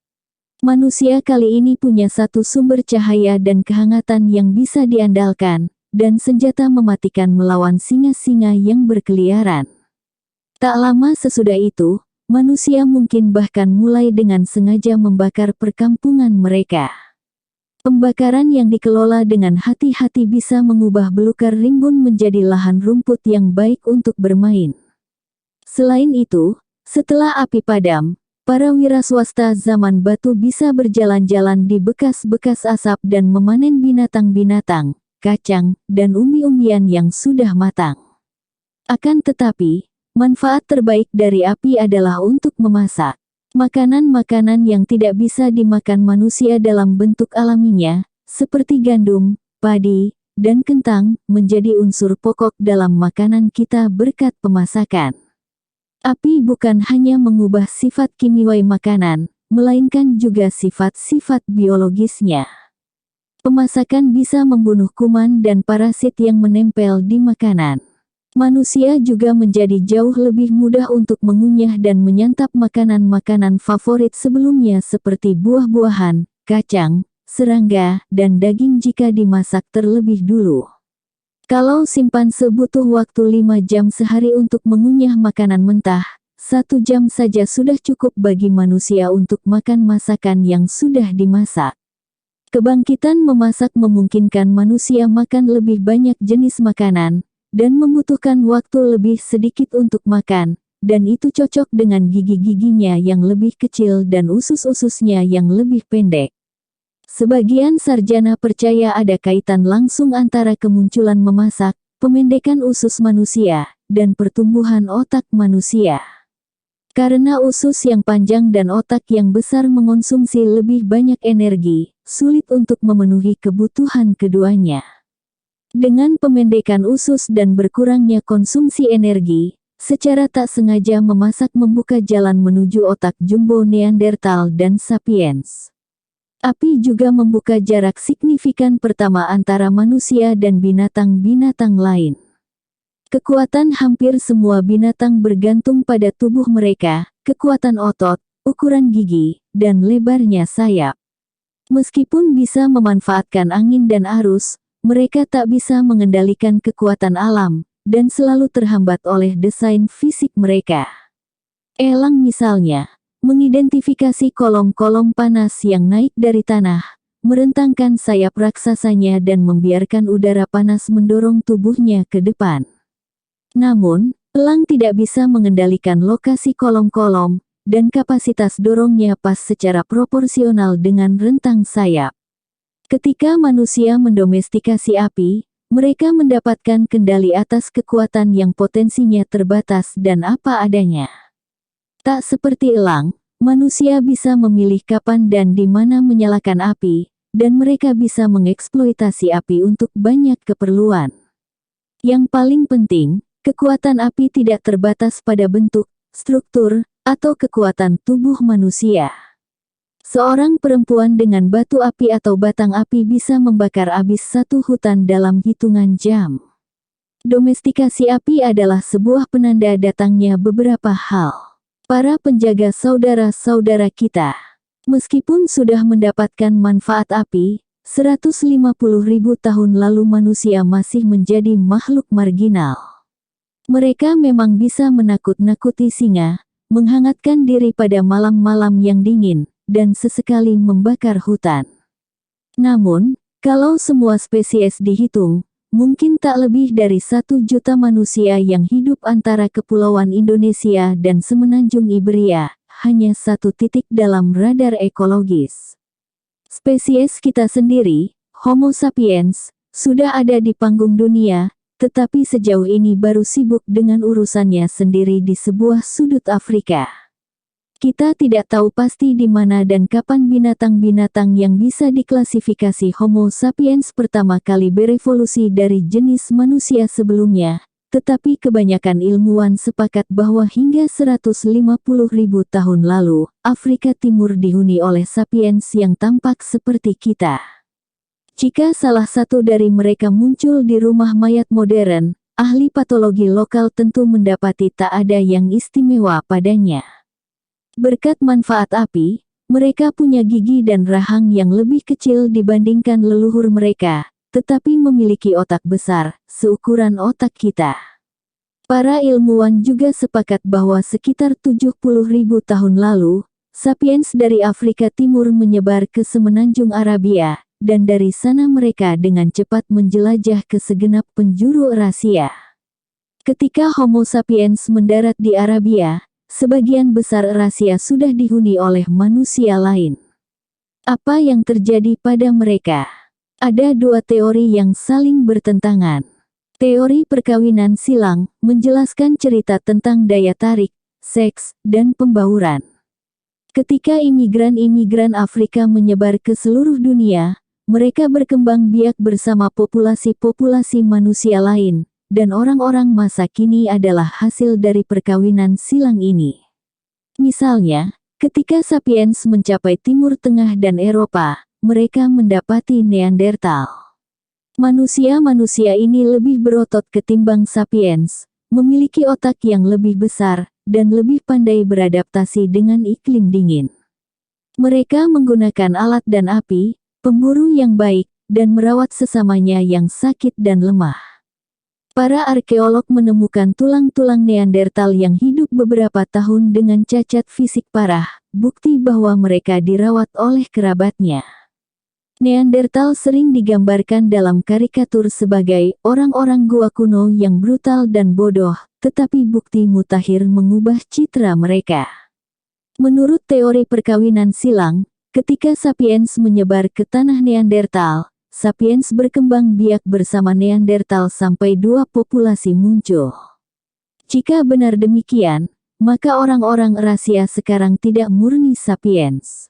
Manusia kali ini punya satu sumber cahaya dan kehangatan yang bisa diandalkan, dan senjata mematikan melawan singa-singa yang berkeliaran. Tak lama sesudah itu, manusia mungkin bahkan mulai dengan sengaja membakar perkampungan mereka. Pembakaran yang dikelola dengan hati-hati bisa mengubah belukar rimbun menjadi lahan rumput yang baik untuk bermain. Selain itu, setelah api padam, para wiraswasta zaman batu bisa berjalan-jalan di bekas-bekas asap dan memanen binatang-binatang, kacang, dan umbi-umbian yang sudah matang. Akan tetapi, manfaat terbaik dari api adalah untuk memasak. Makanan-makanan yang tidak bisa dimakan manusia dalam bentuk alaminya, seperti gandum, padi, dan kentang, menjadi unsur pokok dalam makanan kita berkat pemasakan. Api bukan hanya mengubah sifat kimiawi makanan, melainkan juga sifat-sifat biologisnya. Pemasakan bisa membunuh kuman dan parasit yang menempel di makanan. Manusia juga menjadi jauh lebih mudah untuk mengunyah dan menyantap makanan-makanan favorit sebelumnya seperti buah-buahan, kacang, serangga, dan daging jika dimasak terlebih dulu. Kalau simpanse butuh waktu 5 jam sehari untuk mengunyah makanan mentah, 1 jam saja sudah cukup bagi manusia untuk makan masakan yang sudah dimasak. Kebangkitan memasak memungkinkan manusia makan lebih banyak jenis makanan, dan membutuhkan waktu lebih sedikit untuk makan, dan itu cocok dengan gigi-giginya yang lebih kecil dan usus-ususnya yang lebih pendek. Sebagian sarjana percaya ada kaitan langsung antara kemunculan memasak, pemendekan usus manusia, dan pertumbuhan otak manusia. Karena usus yang panjang dan otak yang besar mengonsumsi lebih banyak energi, sulit untuk memenuhi kebutuhan keduanya. Dengan pemendekan usus dan berkurangnya konsumsi energi, secara tak sengaja memasak membuka jalan menuju otak jumbo Neanderthal dan Sapiens. Api juga membuka jarak signifikan pertama antara manusia dan binatang-binatang lain. Kekuatan hampir semua binatang bergantung pada tubuh mereka, kekuatan otot, ukuran gigi, dan lebarnya sayap. Meskipun bisa memanfaatkan angin dan arus, mereka tak bisa mengendalikan kekuatan alam, dan selalu terhambat oleh desain fisik mereka. Elang misalnya, mengidentifikasi kolom-kolom panas yang naik dari tanah, merentangkan sayap raksasanya dan membiarkan udara panas mendorong tubuhnya ke depan. Namun, elang tidak bisa mengendalikan lokasi kolom-kolom, dan kapasitas dorongnya pas secara proporsional dengan rentang sayap. Ketika manusia mendomestikasi api, mereka mendapatkan kendali atas kekuatan yang potensinya terbatas dan apa adanya. Tak seperti elang, manusia bisa memilih kapan dan di mana menyalakan api, dan mereka bisa mengeksploitasi api untuk banyak keperluan. Yang paling penting, kekuatan api tidak terbatas pada bentuk, struktur, atau kekuatan tubuh manusia. Seorang perempuan dengan batu api atau batang api bisa membakar habis satu hutan dalam hitungan jam. Domestikasi api adalah sebuah penanda datangnya beberapa hal. Para penjaga saudara-saudara kita, meskipun sudah mendapatkan manfaat api, 150.000 tahun lalu manusia masih menjadi makhluk marginal. Mereka memang bisa menakut-nakuti singa, menghangatkan diri pada malam-malam yang dingin, dan sesekali membakar hutan. Namun, kalau semua spesies dihitung, mungkin tak lebih dari 1 juta manusia yang hidup antara Kepulauan Indonesia dan Semenanjung Iberia, hanya 1 titik dalam radar ekologis. Spesies kita sendiri, Homo sapiens, sudah ada di panggung dunia, tetapi sejauh ini baru sibuk dengan urusannya sendiri di sebuah sudut Afrika. Kita tidak tahu pasti di mana dan kapan binatang-binatang yang bisa diklasifikasi Homo sapiens pertama kali berevolusi dari jenis manusia sebelumnya, tetapi kebanyakan ilmuwan sepakat bahwa hingga 150.000 tahun lalu, Afrika Timur dihuni oleh sapiens yang tampak seperti kita. Jika salah satu dari mereka muncul di rumah mayat modern, ahli patologi lokal tentu mendapati tak ada yang istimewa padanya. Berkat manfaat api, mereka punya gigi dan rahang yang lebih kecil dibandingkan leluhur mereka, tetapi memiliki otak besar, seukuran otak kita. Para ilmuwan juga sepakat bahwa sekitar 70.000 tahun lalu, sapiens dari Afrika Timur menyebar ke Semenanjung Arabia, dan dari sana mereka dengan cepat menjelajah ke segenap penjuru Eurasia. Ketika Homo sapiens mendarat di Arabia, sebagian besar Eurasia sudah dihuni oleh manusia lain. Apa yang terjadi pada mereka? Ada 2 teori yang saling bertentangan. Teori perkawinan silang menjelaskan cerita tentang daya tarik, seks, dan pembauran. Ketika imigran-imigran Afrika menyebar ke seluruh dunia, mereka berkembang biak bersama populasi-populasi manusia lain, dan orang-orang masa kini adalah hasil dari perkawinan silang ini. Misalnya, ketika sapiens mencapai Timur Tengah dan Eropa, mereka mendapati Neandertal. Manusia-manusia ini lebih berotot ketimbang sapiens, memiliki otak yang lebih besar, dan lebih pandai beradaptasi dengan iklim dingin. Mereka menggunakan alat dan api, pemburu yang baik, dan merawat sesamanya yang sakit dan lemah. Para arkeolog menemukan tulang-tulang Neandertal yang hidup beberapa tahun dengan cacat fisik parah, bukti bahwa mereka dirawat oleh kerabatnya. Neandertal sering digambarkan dalam karikatur sebagai orang-orang gua kuno yang brutal dan bodoh, tetapi bukti mutakhir mengubah citra mereka. Menurut teori perkawinan silang, ketika sapiens menyebar ke tanah Neandertal, sapiens berkembang biak bersama Neandertal sampai 2 populasi muncul. Jika benar demikian, maka orang-orang Eurasia sekarang tidak murni sapiens.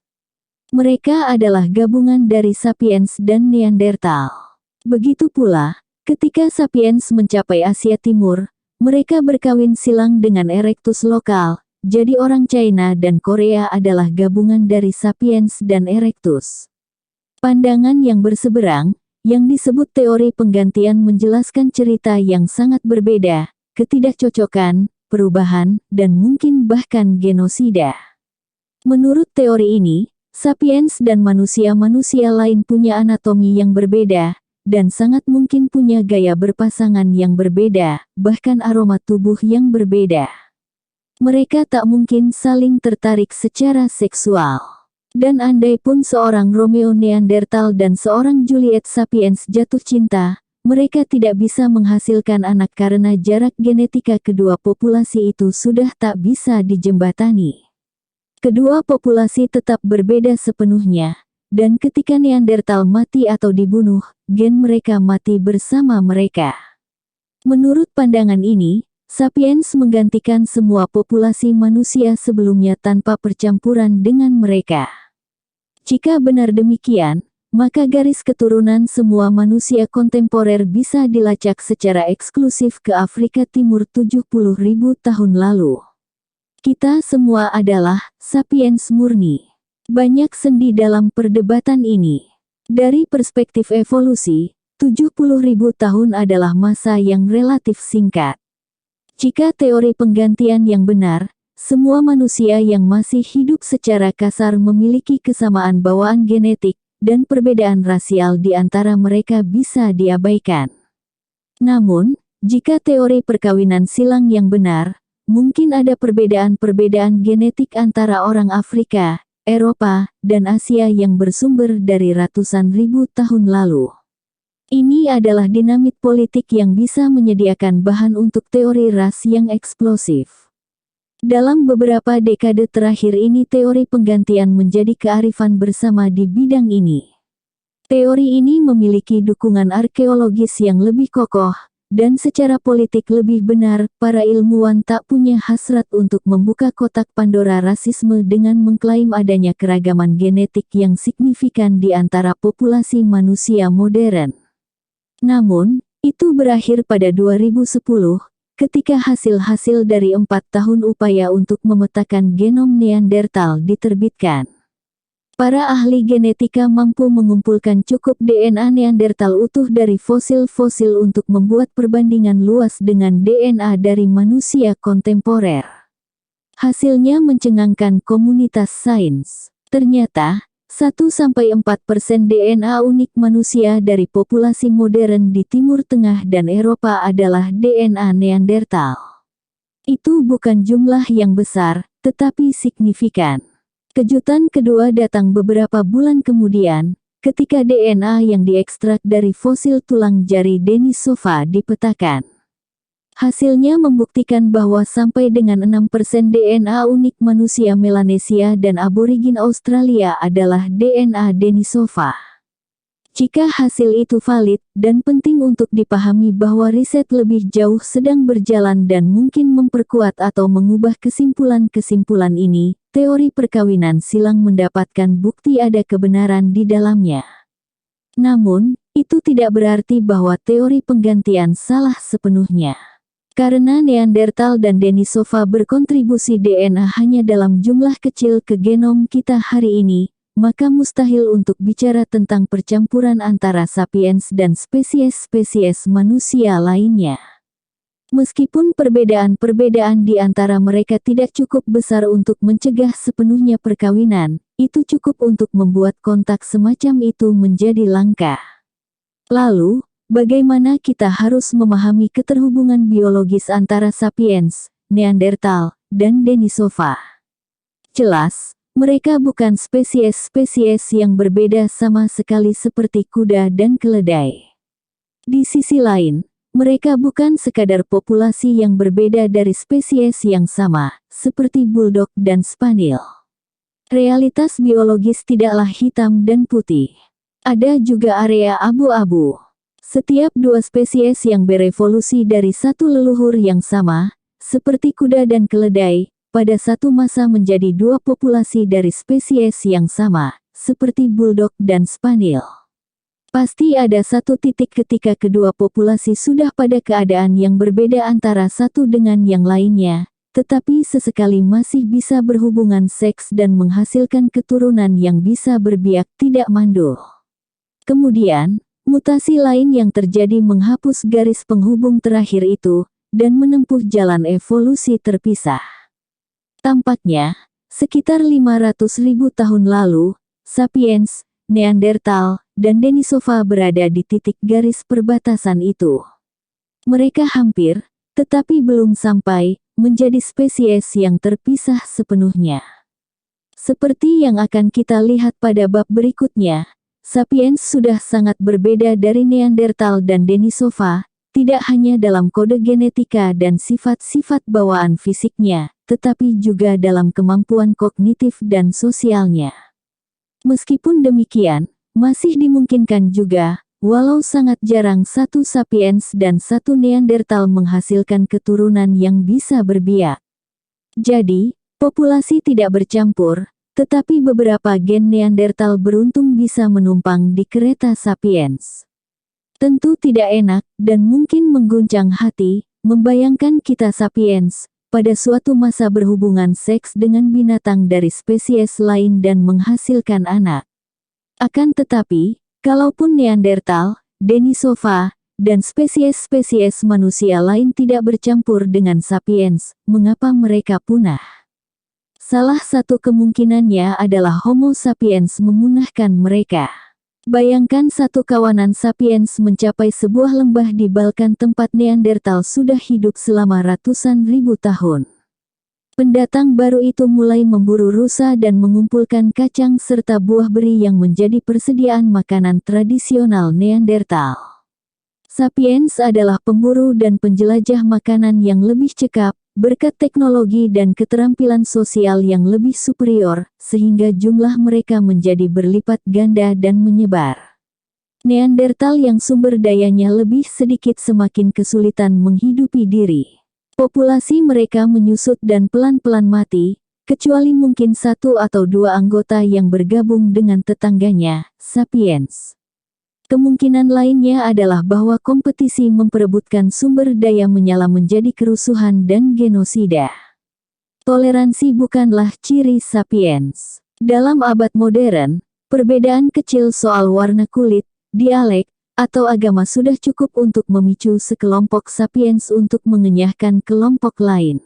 Mereka adalah gabungan dari sapiens dan Neandertal. Begitu pula, ketika sapiens mencapai Asia Timur, mereka berkawin silang dengan Erectus lokal, jadi orang China dan Korea adalah gabungan dari sapiens dan Erectus. Pandangan yang berseberang, yang disebut teori penggantian menjelaskan cerita yang sangat berbeda, ketidakcocokan, perubahan, dan mungkin bahkan genosida. Menurut teori ini, sapiens dan manusia-manusia lain punya anatomi yang berbeda, dan sangat mungkin punya gaya berpasangan yang berbeda, bahkan aroma tubuh yang berbeda. Mereka tak mungkin saling tertarik secara seksual. Dan andai pun seorang Romeo Neandertal dan seorang Juliet Sapiens jatuh cinta, mereka tidak bisa menghasilkan anak karena jarak genetika kedua populasi itu sudah tak bisa dijembatani. Kedua populasi tetap berbeda sepenuhnya, dan ketika Neandertal mati atau dibunuh, gen mereka mati bersama mereka. Menurut pandangan ini, sapiens menggantikan semua populasi manusia sebelumnya tanpa percampuran dengan mereka. Jika benar demikian, maka garis keturunan semua manusia kontemporer bisa dilacak secara eksklusif ke Afrika Timur 70.000 tahun lalu. Kita semua adalah sapiens murni. Banyak sendi dalam perdebatan ini. Dari perspektif evolusi, 70.000 tahun adalah masa yang relatif singkat. Jika teori penggantian yang benar, semua manusia yang masih hidup secara kasar memiliki kesamaan bawaan genetik, dan perbedaan rasial di antara mereka bisa diabaikan. Namun, jika teori perkawinan silang yang benar, mungkin ada perbedaan-perbedaan genetik antara orang Afrika, Eropa, dan Asia yang bersumber dari ratusan ribu tahun lalu. Ini adalah dinamit politik yang bisa menyediakan bahan untuk teori ras yang eksplosif. Dalam beberapa dekade terakhir ini teori penggantian menjadi kearifan bersama di bidang ini. Teori ini memiliki dukungan arkeologis yang lebih kokoh, dan secara politik lebih benar, para ilmuwan tak punya hasrat untuk membuka kotak Pandora rasisme dengan mengklaim adanya keragaman genetik yang signifikan di antara populasi manusia modern. Namun, itu berakhir pada 2010, ketika hasil-hasil dari 4 tahun upaya untuk memetakan genom Neandertal diterbitkan. Para ahli genetika mampu mengumpulkan cukup DNA Neandertal utuh dari fosil-fosil untuk membuat perbandingan luas dengan DNA dari manusia kontemporer. Hasilnya mencengangkan komunitas sains. Ternyata, 1-4% DNA unik manusia dari populasi modern di Timur Tengah dan Eropa adalah DNA Neandertal. Itu bukan jumlah yang besar, tetapi signifikan. Kejutan kedua datang beberapa bulan kemudian, ketika DNA yang diekstrak dari fosil tulang jari Denisova dipetakan. Hasilnya membuktikan bahwa sampai dengan 6% DNA unik manusia Melanesia dan aborigin Australia adalah DNA Denisova. Jika hasil itu valid, dan penting untuk dipahami bahwa riset lebih jauh sedang berjalan dan mungkin memperkuat atau mengubah kesimpulan-kesimpulan ini, teori perkawinan silang mendapatkan bukti ada kebenaran di dalamnya. Namun, itu tidak berarti bahwa teori penggantian salah sepenuhnya. Karena Neandertal dan Denisova berkontribusi DNA hanya dalam jumlah kecil ke genom kita hari ini, maka mustahil untuk bicara tentang percampuran antara sapiens dan spesies-spesies manusia lainnya. Meskipun perbedaan-perbedaan di antara mereka tidak cukup besar untuk mencegah sepenuhnya perkawinan, itu cukup untuk membuat kontak semacam itu menjadi langka. Lalu, bagaimana kita harus memahami keterhubungan biologis antara sapiens, Neandertal, dan Denisova? Jelas, mereka bukan spesies-spesies yang berbeda sama sekali seperti kuda dan keledai. Di sisi lain, mereka bukan sekadar populasi yang berbeda dari spesies yang sama, seperti bulldog dan spaniel. Realitas biologis tidaklah hitam dan putih. Ada juga area abu-abu. Setiap dua spesies yang berevolusi dari satu leluhur yang sama, seperti kuda dan keledai, pada satu masa menjadi dua populasi dari spesies yang sama, seperti bulldog dan spaniel. Pasti ada satu titik ketika kedua populasi sudah pada keadaan yang berbeda antara satu dengan yang lainnya, tetapi sesekali masih bisa berhubungan seks dan menghasilkan keturunan yang bisa berbiak tidak mandul. Kemudian, mutasi lain yang terjadi menghapus garis penghubung terakhir itu, dan menempuh jalan evolusi terpisah. Tampaknya, sekitar 500.000 tahun lalu, sapiens, Neandertal, dan Denisova berada di titik garis perbatasan itu. Mereka hampir, tetapi belum sampai, menjadi spesies yang terpisah sepenuhnya. Seperti yang akan kita lihat pada bab berikutnya, sapiens sudah sangat berbeda dari Neandertal dan Denisova, tidak hanya dalam kode genetika dan sifat-sifat bawaan fisiknya, tetapi juga dalam kemampuan kognitif dan sosialnya. Meskipun demikian, masih dimungkinkan juga, walau sangat jarang satu sapiens dan satu Neandertal menghasilkan keturunan yang bisa berbiak. Jadi, populasi tidak bercampur, tetapi beberapa gen Neandertal beruntung bisa menumpang di kereta sapiens. Tentu tidak enak, dan mungkin mengguncang hati, membayangkan kita sapiens, pada suatu masa berhubungan seks dengan binatang dari spesies lain dan menghasilkan anak. Akan tetapi, kalaupun Neandertal, Denisova, dan spesies-spesies manusia lain tidak bercampur dengan sapiens, mengapa mereka punah? Salah satu kemungkinannya adalah Homo sapiens memunahkan mereka. Bayangkan satu kawanan sapiens mencapai sebuah lembah di Balkan tempat Neandertal sudah hidup selama ratusan ribu tahun. Pendatang baru itu mulai memburu rusa dan mengumpulkan kacang serta buah beri yang menjadi persediaan makanan tradisional Neandertal. Sapiens adalah pemburu dan penjelajah makanan yang lebih cekap, berkat teknologi dan keterampilan sosial yang lebih superior, sehingga jumlah mereka menjadi berlipat ganda dan menyebar. Neandertal yang sumber dayanya lebih sedikit semakin kesulitan menghidupi diri. Populasi mereka menyusut dan pelan-pelan mati, kecuali mungkin satu atau dua anggota yang bergabung dengan tetangganya, sapiens. Kemungkinan lainnya adalah bahwa kompetisi memperebutkan sumber daya menyala menjadi kerusuhan dan genosida. Toleransi bukanlah ciri sapiens. Dalam abad modern, perbedaan kecil soal warna kulit, dialek, atau agama sudah cukup untuk memicu sekelompok sapiens untuk mengenyahkan kelompok lain.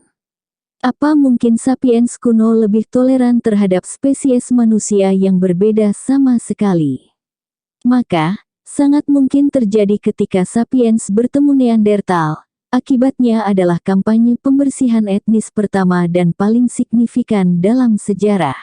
Apa mungkin sapiens kuno lebih toleran terhadap spesies manusia yang berbeda sama sekali? Maka, sangat mungkin terjadi ketika sapiens bertemu Neandertal. Akibatnya adalah kampanye pembersihan etnis pertama dan paling signifikan dalam sejarah.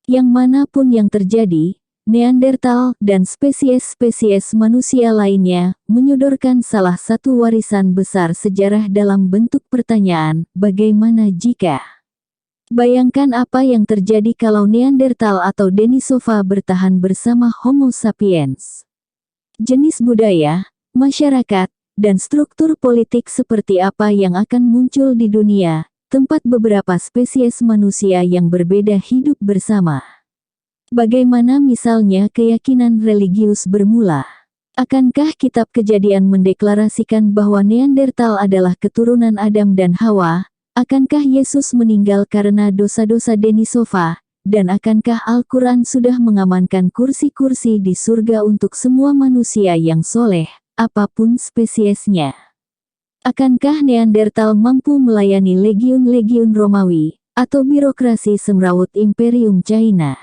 Yang manapun yang terjadi, Neandertal dan spesies-spesies manusia lainnya menyodorkan salah satu warisan besar sejarah dalam bentuk pertanyaan, bagaimana jika? Bayangkan apa yang terjadi kalau Neandertal atau Denisova bertahan bersama Homo sapiens. Jenis budaya, masyarakat, dan struktur politik seperti apa yang akan muncul di dunia, tempat beberapa spesies manusia yang berbeda hidup bersama. Bagaimana misalnya keyakinan religius bermula? Akankah kitab Kejadian mendeklarasikan bahwa Neandertal adalah keturunan Adam dan Hawa? Akankah Yesus meninggal karena dosa-dosa Denisova? Dan akankah Al-Quran sudah mengamankan kursi-kursi di surga untuk semua manusia yang soleh, apapun spesiesnya? Akankah Neandertal mampu melayani legiun-legiun Romawi, atau birokrasi semrawut Imperium China?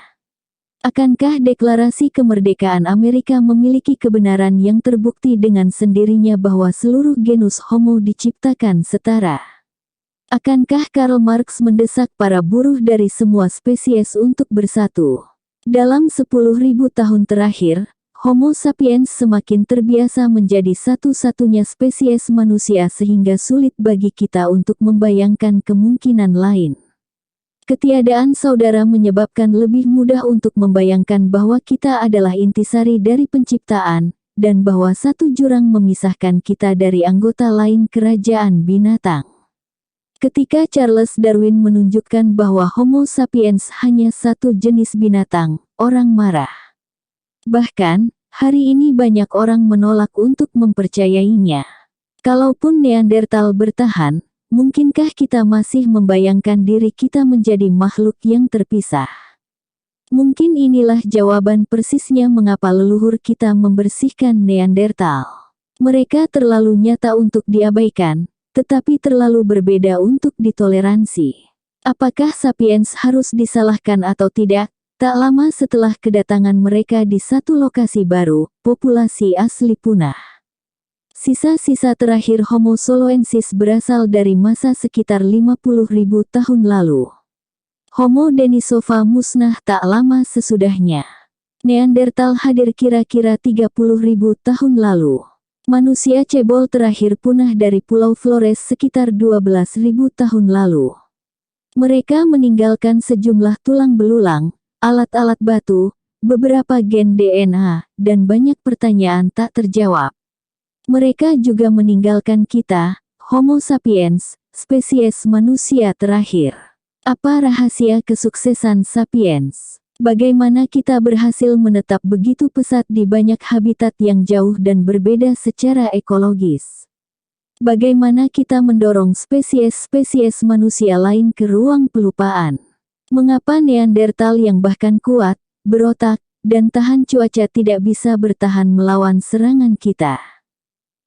Akankah deklarasi kemerdekaan Amerika memiliki kebenaran yang terbukti dengan sendirinya bahwa seluruh genus Homo diciptakan setara? Akankah Karl Marx mendesak para buruh dari semua spesies untuk bersatu? Dalam 10.000 tahun terakhir, Homo sapiens semakin terbiasa menjadi satu-satunya spesies manusia sehingga sulit bagi kita untuk membayangkan kemungkinan lain. Ketiadaan saudara menyebabkan lebih mudah untuk membayangkan bahwa kita adalah intisari dari penciptaan, dan bahwa satu jurang memisahkan kita dari anggota lain kerajaan binatang. Ketika Charles Darwin menunjukkan bahwa Homo sapiens hanya satu jenis binatang, orang marah. Bahkan, hari ini banyak orang menolak untuk mempercayainya. Kalaupun Neandertal bertahan, mungkinkah kita masih membayangkan diri kita menjadi makhluk yang terpisah? Mungkin inilah jawaban persisnya mengapa leluhur kita membersihkan Neandertal. Mereka terlalu nyata untuk diabaikan, tetapi terlalu berbeda untuk ditoleransi. Apakah sapiens harus disalahkan atau tidak? Tak lama setelah kedatangan mereka di satu lokasi baru, populasi asli punah. Sisa-sisa terakhir Homo soloensis berasal dari masa sekitar 50.000 tahun lalu. Homo denisova musnah tak lama sesudahnya. Neandertal hadir kira-kira 30.000 tahun lalu. Manusia cebol terakhir punah dari Pulau Flores sekitar 12.000 tahun lalu. Mereka meninggalkan sejumlah tulang belulang, alat-alat batu, beberapa gen DNA, dan banyak pertanyaan tak terjawab. Mereka juga meninggalkan kita, Homo sapiens, spesies manusia terakhir. Apa rahasia kesuksesan sapiens? Bagaimana kita berhasil menetap begitu pesat di banyak habitat yang jauh dan berbeda secara ekologis? Bagaimana kita mendorong spesies-spesies manusia lain ke ruang pelupaan? Mengapa Neandertal yang bahkan kuat, berotak, dan tahan cuaca tidak bisa bertahan melawan serangan kita?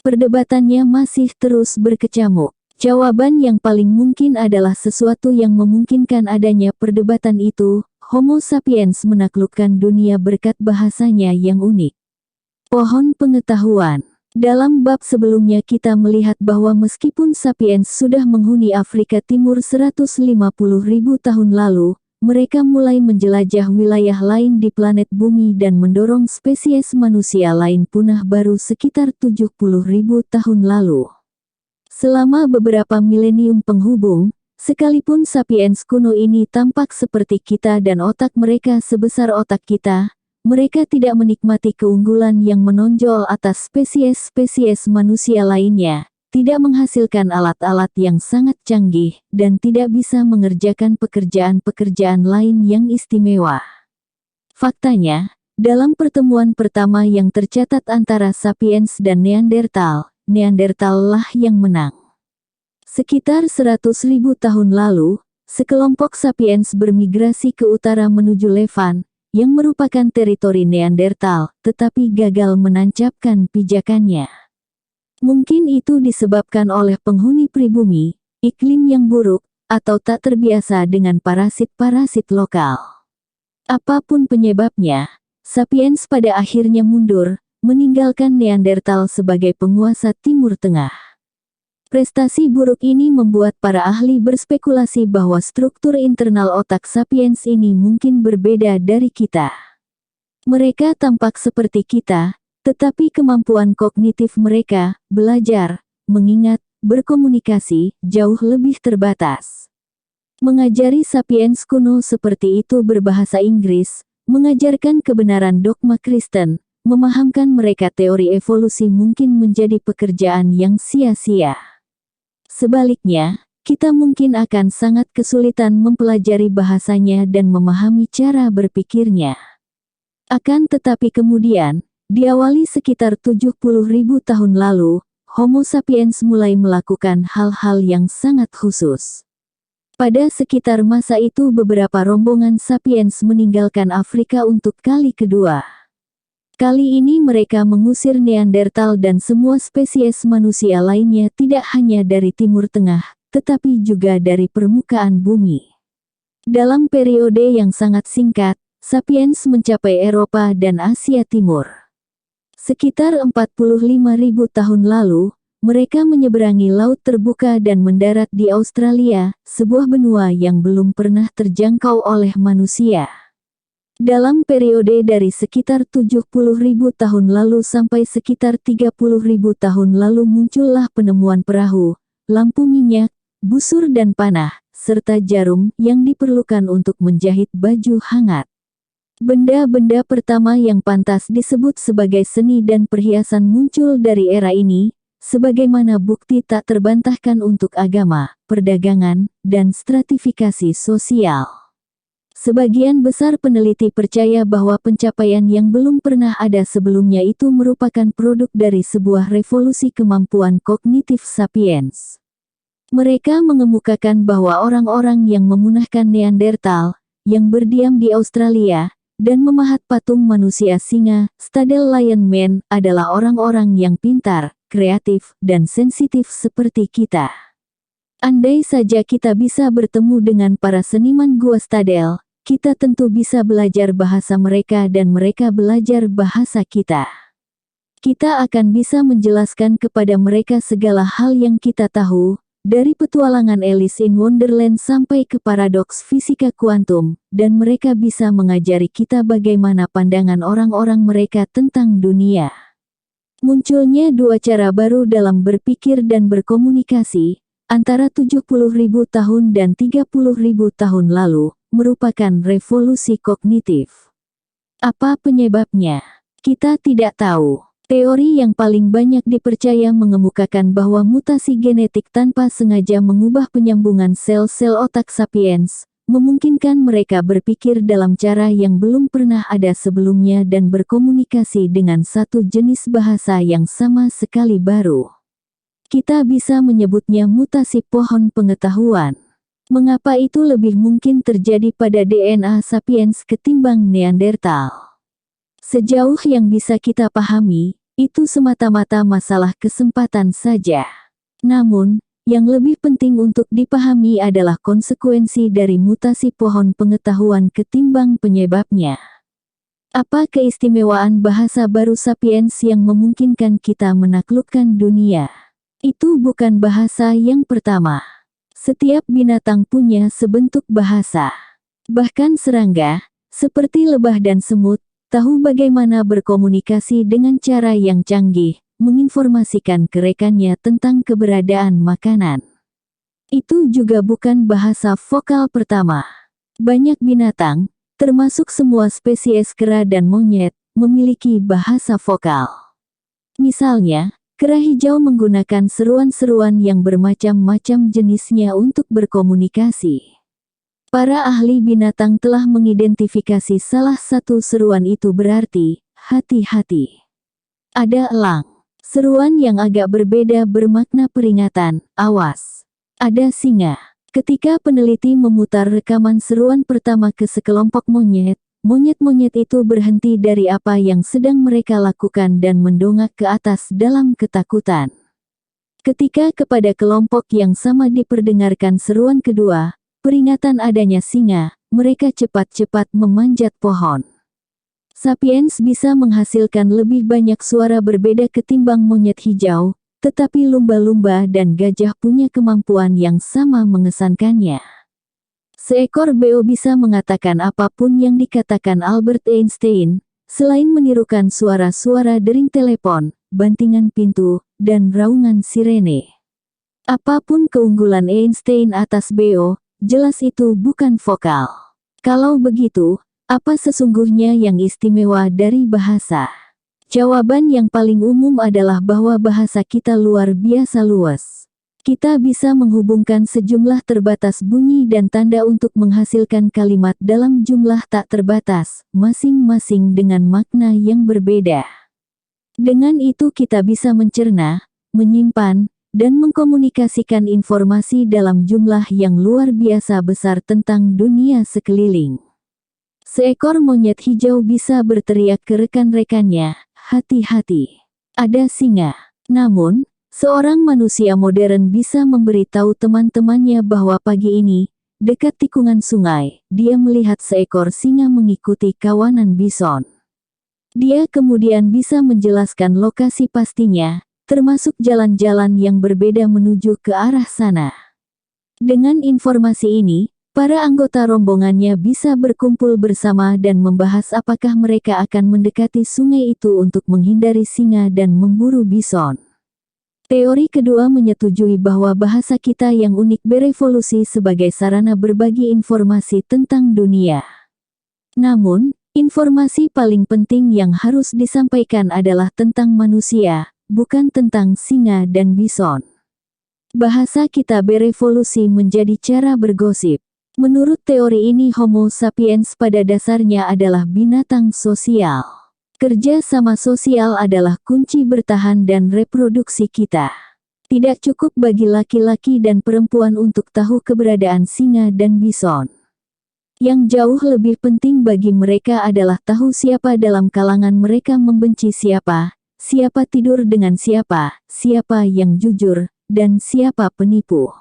Perdebatannya masih terus berkecamuk. Jawaban yang paling mungkin adalah sesuatu yang memungkinkan adanya perdebatan itu. Homo sapiens menaklukkan dunia berkat bahasanya yang unik. Pohon pengetahuan. Dalam bab sebelumnya kita melihat bahwa meskipun sapiens sudah menghuni Afrika Timur 150.000 tahun lalu, mereka mulai menjelajah wilayah lain di planet bumi dan mendorong spesies manusia lain punah baru sekitar 70.000 tahun lalu. Selama beberapa milenium penghubung, sekalipun sapiens kuno ini tampak seperti kita dan otak mereka sebesar otak kita, mereka tidak menikmati keunggulan yang menonjol atas spesies-spesies manusia lainnya, tidak menghasilkan alat-alat yang sangat canggih, dan tidak bisa mengerjakan pekerjaan-pekerjaan lain yang istimewa. Faktanya, dalam pertemuan pertama yang tercatat antara sapiens dan Neandertal, Neandertal lah yang menang. Sekitar 100.000 tahun lalu, sekelompok sapiens bermigrasi ke utara menuju Levant, yang merupakan teritori Neandertal, tetapi gagal menancapkan pijakannya. Mungkin itu disebabkan oleh penghuni pribumi, iklim yang buruk, atau tak terbiasa dengan parasit-parasit lokal. Apapun penyebabnya, sapiens pada akhirnya mundur, meninggalkan Neandertal sebagai penguasa Timur Tengah. Prestasi buruk ini membuat para ahli berspekulasi bahwa struktur internal otak sapiens ini mungkin berbeda dari kita. Mereka tampak seperti kita, tetapi kemampuan kognitif mereka, belajar, mengingat, berkomunikasi, jauh lebih terbatas. Mengajari sapiens kuno seperti itu berbahasa Inggris, mengajarkan kebenaran dogma Kristen, memahamkan mereka teori evolusi mungkin menjadi pekerjaan yang sia-sia. Sebaliknya, kita mungkin akan sangat kesulitan mempelajari bahasanya dan memahami cara berpikirnya. Akan tetapi kemudian, diawali sekitar 70.000 tahun lalu, Homo sapiens mulai melakukan hal-hal yang sangat khusus. Pada sekitar masa itu beberapa rombongan sapiens meninggalkan Afrika untuk kali kedua. Kali ini mereka mengusir Neandertal dan semua spesies manusia lainnya tidak hanya dari Timur Tengah, tetapi juga dari permukaan bumi. Dalam periode yang sangat singkat, sapiens mencapai Eropa dan Asia Timur. Sekitar 45.000 tahun lalu, mereka menyeberangi laut terbuka dan mendarat di Australia, sebuah benua yang belum pernah terjangkau oleh manusia. Dalam periode dari sekitar 70.000 tahun lalu sampai sekitar 30.000 tahun lalu muncullah penemuan perahu, lampu minyak, busur dan panah, serta jarum yang diperlukan untuk menjahit baju hangat. Benda-benda pertama yang pantas disebut sebagai seni dan perhiasan muncul dari era ini, sebagaimana bukti tak terbantahkan untuk agama, perdagangan, dan stratifikasi sosial. Sebagian besar peneliti percaya bahwa pencapaian yang belum pernah ada sebelumnya itu merupakan produk dari sebuah revolusi kemampuan kognitif sapiens. Mereka mengemukakan bahwa orang-orang yang memunahkan Neandertal, yang berdiam di Australia, dan memahat patung manusia singa, Stadel Lion Man, adalah orang-orang yang pintar, kreatif, dan sensitif seperti kita. Andai saja kita bisa bertemu dengan para seniman gua Stadel, kita tentu bisa belajar bahasa mereka dan mereka belajar bahasa kita. Kita akan bisa menjelaskan kepada mereka segala hal yang kita tahu, dari petualangan Alice in Wonderland sampai ke paradoks fisika kuantum, dan mereka bisa mengajari kita bagaimana pandangan orang-orang mereka tentang dunia. Munculnya dua cara baru dalam berpikir dan berkomunikasi, antara 70.000 tahun dan 30.000 tahun lalu, merupakan revolusi kognitif. Apa penyebabnya? Kita tidak tahu. Teori yang paling banyak dipercaya mengemukakan bahwa mutasi genetik tanpa sengaja mengubah penyambungan sel-sel otak sapiens, memungkinkan mereka berpikir dalam cara yang belum pernah ada sebelumnya dan berkomunikasi dengan satu jenis bahasa yang sama sekali baru. Kita bisa menyebutnya mutasi pohon pengetahuan. Mengapa itu lebih mungkin terjadi pada DNA sapiens ketimbang Neandertal? Sejauh yang bisa kita pahami, itu semata-mata masalah kesempatan saja. Namun, yang lebih penting untuk dipahami adalah konsekuensi dari mutasi pohon pengetahuan ketimbang penyebabnya. Apa keistimewaan bahasa baru sapiens yang memungkinkan kita menaklukkan dunia? Itu bukan bahasa yang pertama. Setiap binatang punya sebentuk bahasa. Bahkan serangga, seperti lebah dan semut, tahu bagaimana berkomunikasi dengan cara yang canggih, menginformasikan ke rekannya tentang keberadaan makanan. Itu juga bukan bahasa vokal pertama. Banyak binatang, termasuk semua spesies kera dan monyet, memiliki bahasa vokal. Misalnya, kera hijau menggunakan seruan-seruan yang bermacam-macam jenisnya untuk berkomunikasi. Para ahli binatang telah mengidentifikasi salah satu seruan itu berarti, hati-hati. Ada elang. Seruan yang agak berbeda bermakna peringatan, awas. Ada singa. Ketika peneliti memutar rekaman seruan pertama ke sekelompok monyet, monyet-monyet itu berhenti dari apa yang sedang mereka lakukan dan mendongak ke atas dalam ketakutan. Ketika kepada kelompok yang sama diperdengarkan seruan kedua, peringatan adanya singa, mereka cepat-cepat memanjat pohon. Sapiens bisa menghasilkan lebih banyak suara berbeda ketimbang monyet hijau, tetapi lumba-lumba dan gajah punya kemampuan yang sama mengesankannya. Seekor beo bisa mengatakan apapun yang dikatakan Albert Einstein, selain menirukan suara-suara dering telepon, bantingan pintu, dan raungan sirene. Apapun keunggulan Einstein atas beo, jelas itu bukan vokal. Kalau begitu, apa sesungguhnya yang istimewa dari bahasa? Jawaban yang paling umum adalah bahwa bahasa kita luar biasa luas. Kita bisa menghubungkan sejumlah terbatas bunyi dan tanda untuk menghasilkan kalimat dalam jumlah tak terbatas, masing-masing dengan makna yang berbeda. Dengan itu kita bisa mencerna, menyimpan, dan mengkomunikasikan informasi dalam jumlah yang luar biasa besar tentang dunia sekeliling. Seekor monyet hijau bisa berteriak ke rekan-rekannya, hati-hati, ada singa. Namun, seorang manusia modern bisa memberitahu teman-temannya bahwa pagi ini, dekat tikungan sungai, dia melihat seekor singa mengikuti kawanan bison. Dia kemudian bisa menjelaskan lokasi pastinya, termasuk jalan-jalan yang berbeda menuju ke arah sana. Dengan informasi ini, para anggota rombongannya bisa berkumpul bersama dan membahas apakah mereka akan mendekati sungai itu untuk menghindari singa dan memburu bison. Teori kedua menyetujui bahwa bahasa kita yang unik berevolusi sebagai sarana berbagi informasi tentang dunia. Namun, informasi paling penting yang harus disampaikan adalah tentang manusia, bukan tentang singa dan bison. Bahasa kita berevolusi menjadi cara bergosip. Menurut teori ini Homo sapiens pada dasarnya adalah binatang sosial. Kerja sama sosial adalah kunci bertahan dan reproduksi kita. Tidak cukup bagi laki-laki dan perempuan untuk tahu keberadaan singa dan bison. Yang jauh lebih penting bagi mereka adalah tahu siapa dalam kalangan mereka membenci siapa, siapa tidur dengan siapa, siapa yang jujur, dan siapa penipu.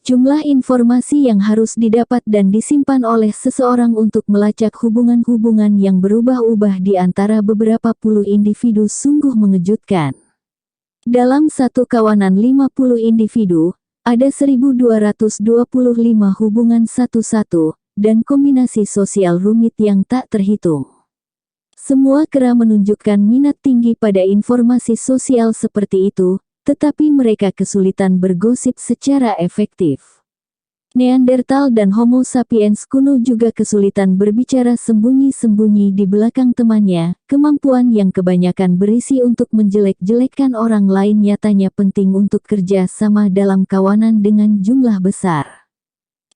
Jumlah informasi yang harus didapat dan disimpan oleh seseorang untuk melacak hubungan-hubungan yang berubah-ubah di antara beberapa puluh individu sungguh mengejutkan. Dalam satu kawanan 50 individu, ada 1225 hubungan satu-satu, dan kombinasi sosial rumit yang tak terhitung. Semua kera menunjukkan minat tinggi pada informasi sosial seperti itu, tetapi mereka kesulitan bergosip secara efektif. Neandertal dan Homo sapiens kuno juga kesulitan berbicara sembunyi-sembunyi di belakang temannya, kemampuan yang kebanyakan berisi untuk menjelek-jelekkan orang lain nyatanya penting untuk kerja sama dalam kawanan dengan jumlah besar.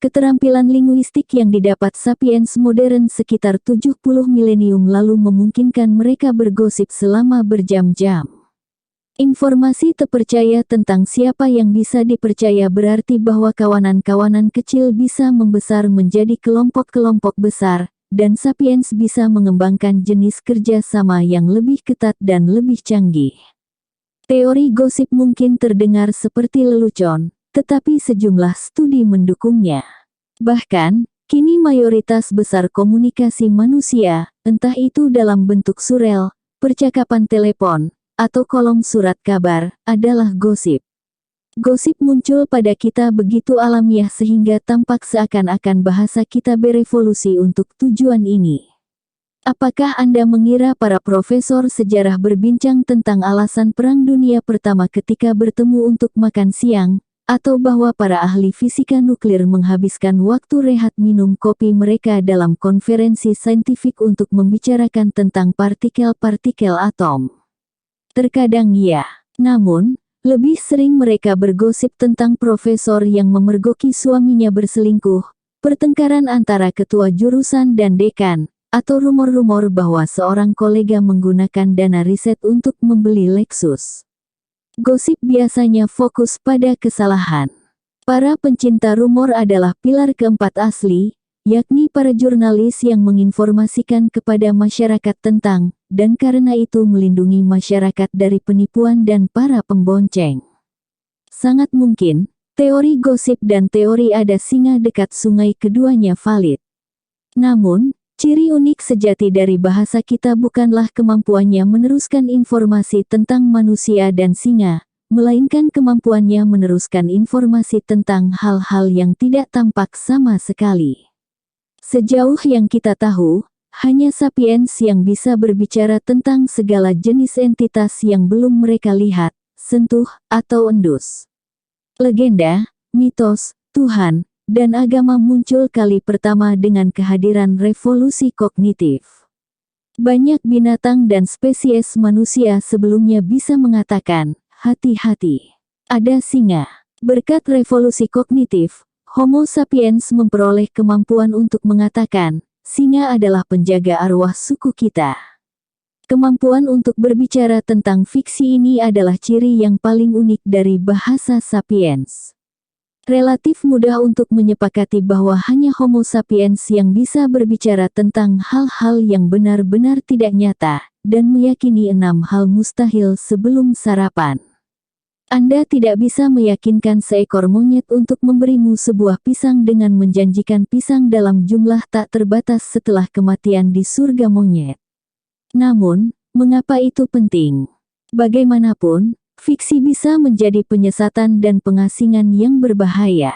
Keterampilan linguistik yang didapat sapiens modern sekitar 70 milenium lalu memungkinkan mereka bergosip selama berjam-jam. Informasi terpercaya tentang siapa yang bisa dipercaya berarti bahwa kawanan-kawanan kecil bisa membesar menjadi kelompok-kelompok besar, dan sapiens bisa mengembangkan jenis kerja sama yang lebih ketat dan lebih canggih. Teori gosip mungkin terdengar seperti lelucon, tetapi sejumlah studi mendukungnya. Bahkan, kini mayoritas besar komunikasi manusia, entah itu dalam bentuk surel, percakapan telepon, atau kolom surat kabar, adalah gosip. Gosip muncul pada kita begitu alamiah sehingga tampak seakan-akan bahasa kita berevolusi untuk tujuan ini. Apakah Anda mengira para profesor sejarah berbincang tentang alasan Perang Dunia Pertama ketika bertemu untuk makan siang, atau bahwa para ahli fisika nuklir menghabiskan waktu rehat minum kopi mereka dalam konferensi saintifik untuk membicarakan tentang partikel-partikel atom? Terkadang ya, namun lebih sering mereka bergosip tentang profesor yang memergoki suaminya berselingkuh, pertengkaran antara ketua jurusan dan dekan, atau rumor-rumor bahwa seorang kolega menggunakan dana riset untuk membeli Lexus. Gosip biasanya fokus pada kesalahan. Para pencinta rumor adalah pilar keempat asli, yakni para jurnalis yang menginformasikan kepada masyarakat tentang, dan karena itu melindungi masyarakat dari penipuan dan para pembonceng. Sangat mungkin, teori gosip dan teori ada singa dekat sungai keduanya valid. Namun, ciri unik sejati dari bahasa kita bukanlah kemampuannya meneruskan informasi tentang manusia dan singa, melainkan kemampuannya meneruskan informasi tentang hal-hal yang tidak tampak sama sekali. Sejauh yang kita tahu, hanya sapiens yang bisa berbicara tentang segala jenis entitas yang belum mereka lihat, sentuh, atau endus. Legenda, mitos, Tuhan, dan agama muncul kali pertama dengan kehadiran revolusi kognitif. Banyak binatang dan spesies manusia sebelumnya bisa mengatakan, hati-hati, ada singa. Berkat revolusi kognitif, Homo sapiens memperoleh kemampuan untuk mengatakan, singa adalah penjaga arwah suku kita. Kemampuan untuk berbicara tentang fiksi ini adalah ciri yang paling unik dari bahasa sapiens. Relatif mudah untuk menyepakati bahwa hanya Homo sapiens yang bisa berbicara tentang hal-hal yang benar-benar tidak nyata, dan meyakini 6 hal mustahil sebelum sarapan. Anda tidak bisa meyakinkan seekor monyet untuk memberimu sebuah pisang dengan menjanjikan pisang dalam jumlah tak terbatas setelah kematian di surga monyet. Namun, mengapa itu penting? Bagaimanapun, fiksi bisa menjadi penyesatan dan pengasingan yang berbahaya.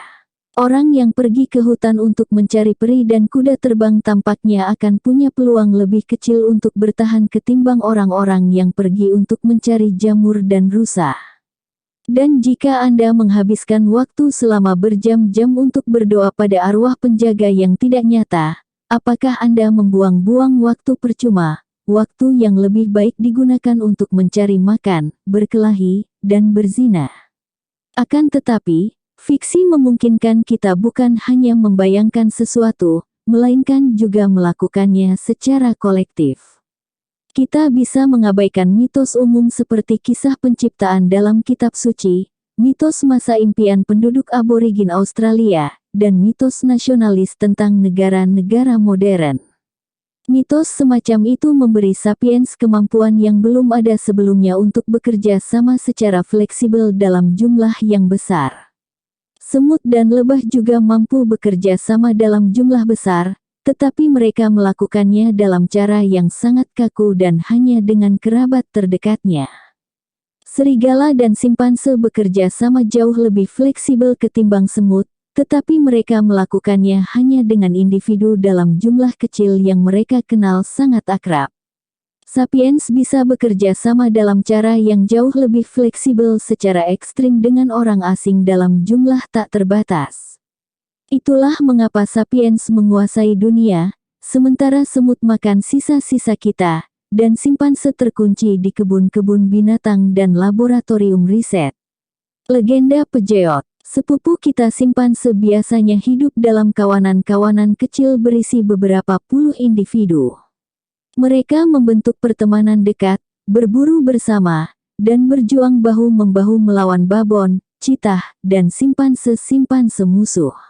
Orang yang pergi ke hutan untuk mencari peri dan kuda terbang tampaknya akan punya peluang lebih kecil untuk bertahan ketimbang orang-orang yang pergi untuk mencari jamur dan rusa. Dan jika Anda menghabiskan waktu selama berjam-jam untuk berdoa pada arwah penjaga yang tidak nyata, apakah Anda membuang-buang waktu percuma, waktu yang lebih baik digunakan untuk mencari makan, berkelahi, dan berzina? Akan tetapi, fiksi memungkinkan kita bukan hanya membayangkan sesuatu, melainkan juga melakukannya secara kolektif. Kita bisa mengabaikan mitos umum seperti kisah penciptaan dalam kitab suci, mitos masa impian penduduk aborigin Australia, dan mitos nasionalis tentang negara-negara modern. Mitos semacam itu memberi sapiens kemampuan yang belum ada sebelumnya untuk bekerja sama secara fleksibel dalam jumlah yang besar. Semut dan lebah juga mampu bekerja sama dalam jumlah besar, tetapi mereka melakukannya dalam cara yang sangat kaku dan hanya dengan kerabat terdekatnya. Serigala dan simpanse bekerja sama jauh lebih fleksibel ketimbang semut, tetapi mereka melakukannya hanya dengan individu dalam jumlah kecil yang mereka kenal sangat akrab. Sapiens bisa bekerja sama dalam cara yang jauh lebih fleksibel secara ekstrim dengan orang asing dalam jumlah tak terbatas. Itulah mengapa sapiens menguasai dunia, sementara semut makan sisa-sisa kita, dan simpanse terkunci di kebun-kebun binatang dan laboratorium riset. Legenda pejeot, sepupu kita simpanse biasanya hidup dalam kawanan-kawanan kecil berisi beberapa puluh individu. Mereka membentuk pertemanan dekat, berburu bersama, dan berjuang bahu-membahu melawan babon, citah, dan simpanse-simpanse musuh.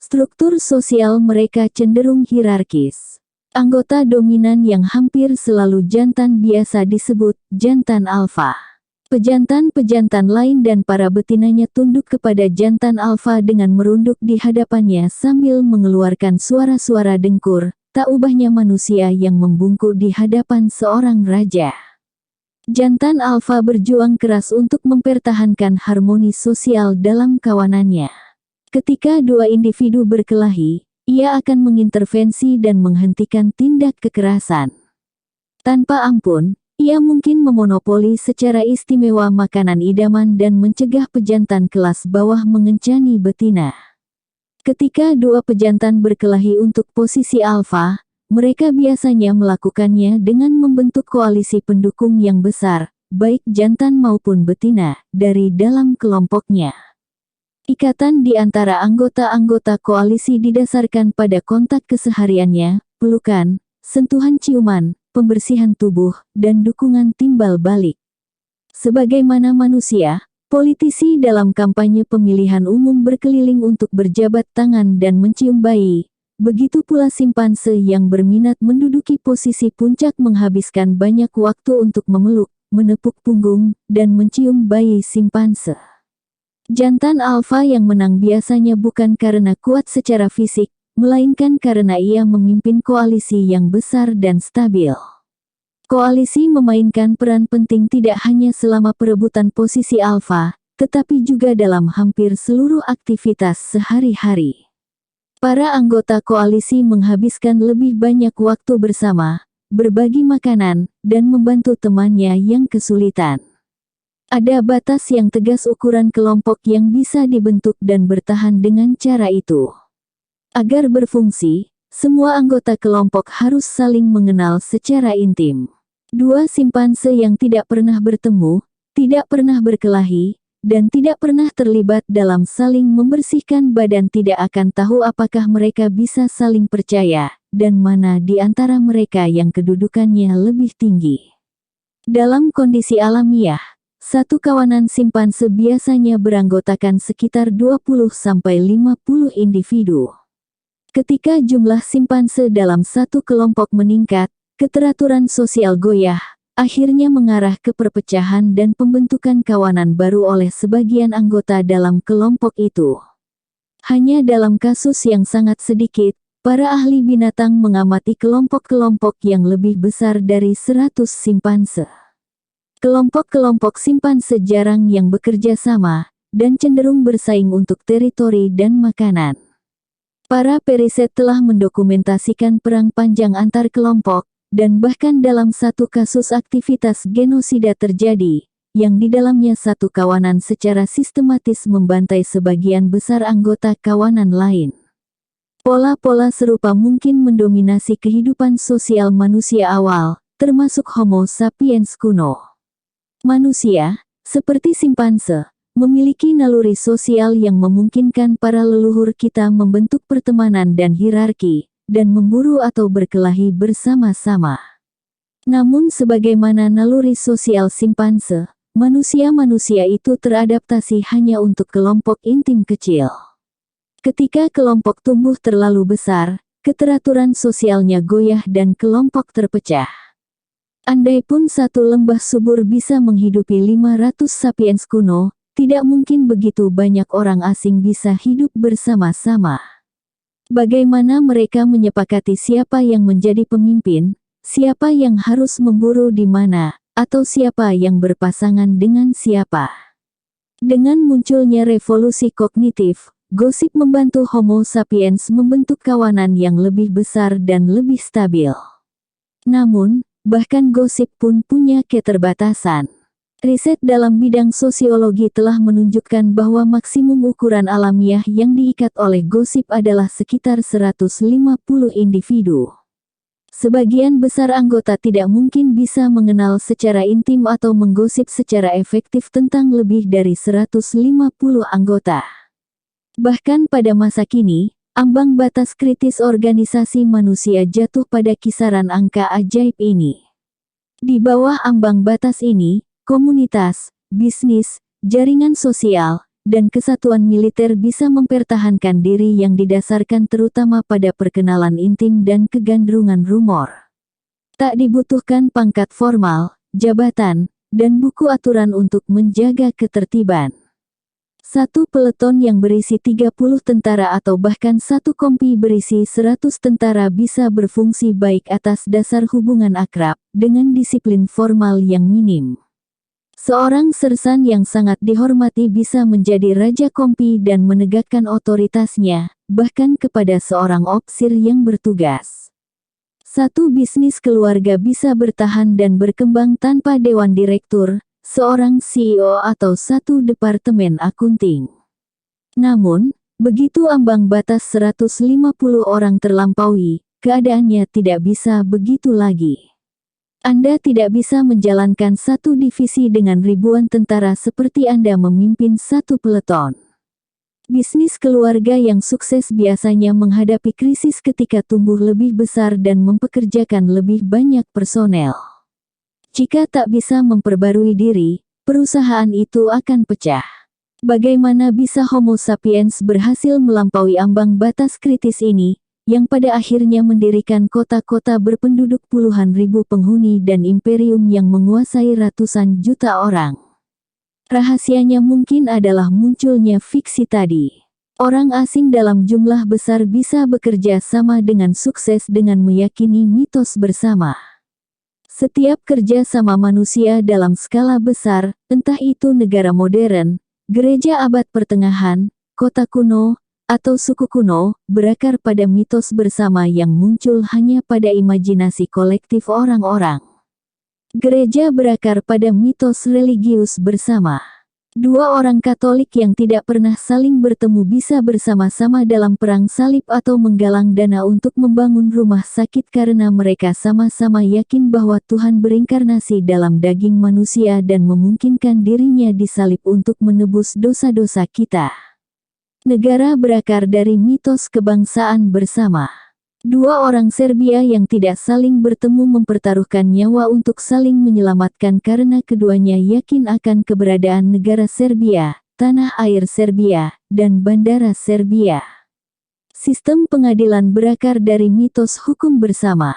Struktur sosial mereka cenderung hierarkis. Anggota dominan yang hampir selalu jantan biasa disebut jantan alfa. Pejantan-pejantan lain dan para betinanya tunduk kepada jantan alfa dengan merunduk di hadapannya sambil mengeluarkan suara-suara dengkur, tak ubahnya manusia yang membungkuk di hadapan seorang raja. Jantan alfa berjuang keras untuk mempertahankan harmoni sosial dalam kawanannya. Ketika dua individu berkelahi, ia akan mengintervensi dan menghentikan tindak kekerasan. Tanpa ampun, ia mungkin memonopoli secara istimewa makanan idaman dan mencegah pejantan kelas bawah mengencani betina. Ketika dua pejantan berkelahi untuk posisi alfa, mereka biasanya melakukannya dengan membentuk koalisi pendukung yang besar, baik jantan maupun betina, dari dalam kelompoknya. Ikatan di antara anggota-anggota koalisi didasarkan pada kontak kesehariannya, pelukan, sentuhan ciuman, pembersihan tubuh, dan dukungan timbal balik. Sebagaimana manusia, politisi dalam kampanye pemilihan umum berkeliling untuk berjabat tangan dan mencium bayi. Begitu pula simpanse yang berminat menduduki posisi puncak menghabiskan banyak waktu untuk memeluk, menepuk punggung, dan mencium bayi simpanse. Jantan alfa yang menang biasanya bukan karena kuat secara fisik, melainkan karena ia memimpin koalisi yang besar dan stabil. Koalisi memainkan peran penting tidak hanya selama perebutan posisi alfa, tetapi juga dalam hampir seluruh aktivitas sehari-hari. Para anggota koalisi menghabiskan lebih banyak waktu bersama, berbagi makanan, dan membantu temannya yang kesulitan. Ada batas yang tegas ukuran kelompok yang bisa dibentuk dan bertahan dengan cara itu. Agar berfungsi, semua anggota kelompok harus saling mengenal secara intim. Dua simpanse yang tidak pernah bertemu, tidak pernah berkelahi, dan tidak pernah terlibat dalam saling membersihkan badan tidak akan tahu apakah mereka bisa saling percaya, dan mana di antara mereka yang kedudukannya lebih tinggi. Dalam kondisi alamiah, satu kawanan simpanse biasanya beranggotakan sekitar 20-50 individu. Ketika jumlah simpanse dalam satu kelompok meningkat, keteraturan sosial goyah, akhirnya mengarah ke perpecahan dan pembentukan kawanan baru oleh sebagian anggota dalam kelompok itu. Hanya dalam kasus yang sangat sedikit, para ahli binatang mengamati kelompok-kelompok yang lebih besar dari 100 simpanse. Kelompok-kelompok simpanse jarang yang bekerja sama, dan cenderung bersaing untuk teritori dan makanan. Para periset telah mendokumentasikan perang panjang antar kelompok, dan bahkan dalam satu kasus aktivitas genosida terjadi, yang di dalamnya satu kawanan secara sistematis membantai sebagian besar anggota kawanan lain. Pola-pola serupa mungkin mendominasi kehidupan sosial manusia awal, termasuk Homo sapiens kuno. Manusia, seperti simpanse, memiliki naluri sosial yang memungkinkan para leluhur kita membentuk pertemanan dan hierarki, dan memburu atau berkelahi bersama-sama. Namun sebagaimana naluri sosial simpanse, manusia-manusia itu teradaptasi hanya untuk kelompok intim kecil. Ketika kelompok tumbuh terlalu besar, keteraturan sosialnya goyah dan kelompok terpecah. Andaipun satu lembah subur bisa menghidupi 500 sapiens kuno, tidak mungkin begitu banyak orang asing bisa hidup bersama-sama. Bagaimana mereka menyepakati siapa yang menjadi pemimpin, siapa yang harus memburu di mana, atau siapa yang berpasangan dengan siapa. Dengan munculnya revolusi kognitif, gosip membantu Homo sapiens membentuk kawanan yang lebih besar dan lebih stabil. Namun, bahkan gosip pun punya keterbatasan. Riset dalam bidang sosiologi telah menunjukkan bahwa maksimum ukuran alamiah yang diikat oleh gosip adalah sekitar 150 individu. Sebagian besar anggota tidak mungkin bisa mengenal secara intim atau menggosip secara efektif tentang lebih dari 150 anggota. Bahkan pada masa kini, ambang batas kritis organisasi manusia jatuh pada kisaran angka ajaib ini. Di bawah ambang batas ini, komunitas, bisnis, jaringan sosial, dan kesatuan militer bisa mempertahankan diri yang didasarkan terutama pada perkenalan intim dan kegandrungan rumor. Tak dibutuhkan pangkat formal, jabatan, dan buku aturan untuk menjaga ketertiban. Satu peleton yang berisi 30 tentara atau bahkan satu kompi berisi 100 tentara bisa berfungsi baik atas dasar hubungan akrab, dengan disiplin formal yang minim. Seorang sersan yang sangat dihormati bisa menjadi raja kompi dan menegakkan otoritasnya, bahkan kepada seorang opsir yang bertugas. Satu bisnis keluarga bisa bertahan dan berkembang tanpa dewan direktur, seorang CEO atau satu departemen akunting. Namun, begitu ambang batas 150 orang terlampaui, keadaannya tidak bisa begitu lagi. Anda tidak bisa menjalankan satu divisi dengan ribuan tentara seperti Anda memimpin satu peleton. Bisnis keluarga yang sukses biasanya menghadapi krisis ketika tumbuh lebih besar dan mempekerjakan lebih banyak personel. Jika tak bisa memperbarui diri, perusahaan itu akan pecah. Bagaimana bisa Homo sapiens berhasil melampaui ambang batas kritis ini, yang pada akhirnya mendirikan kota-kota berpenduduk puluhan ribu penghuni dan imperium yang menguasai ratusan juta orang? Rahasianya mungkin adalah munculnya fiksi tadi. Orang asing dalam jumlah besar bisa bekerja sama dengan sukses dengan meyakini mitos bersama. Setiap kerja sama manusia dalam skala besar, entah itu negara modern, gereja abad pertengahan, kota kuno, atau suku kuno, berakar pada mitos bersama yang muncul hanya pada imajinasi kolektif orang-orang. Gereja berakar pada mitos religius bersama. Dua orang Katolik yang tidak pernah saling bertemu bisa bersama-sama dalam perang salib atau menggalang dana untuk membangun rumah sakit karena mereka sama-sama yakin bahwa Tuhan berinkarnasi dalam daging manusia dan memungkinkan dirinya disalib untuk menebus dosa-dosa kita. Negara berakar dari mitos kebangsaan bersama. Dua orang Serbia yang tidak saling bertemu mempertaruhkan nyawa untuk saling menyelamatkan karena keduanya yakin akan keberadaan negara Serbia, tanah air Serbia, dan bandara Serbia. Sistem pengadilan berakar dari mitos hukum bersama.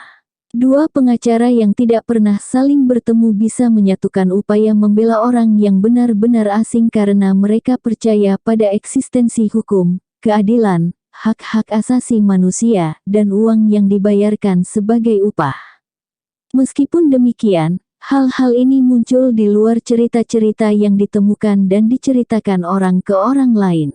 Dua pengacara yang tidak pernah saling bertemu bisa menyatukan upaya membela orang yang benar-benar asing karena mereka percaya pada eksistensi hukum, keadilan, hak-hak asasi manusia, dan uang yang dibayarkan sebagai upah. Meskipun demikian, hal-hal ini muncul di luar cerita-cerita yang ditemukan dan diceritakan orang ke orang lain.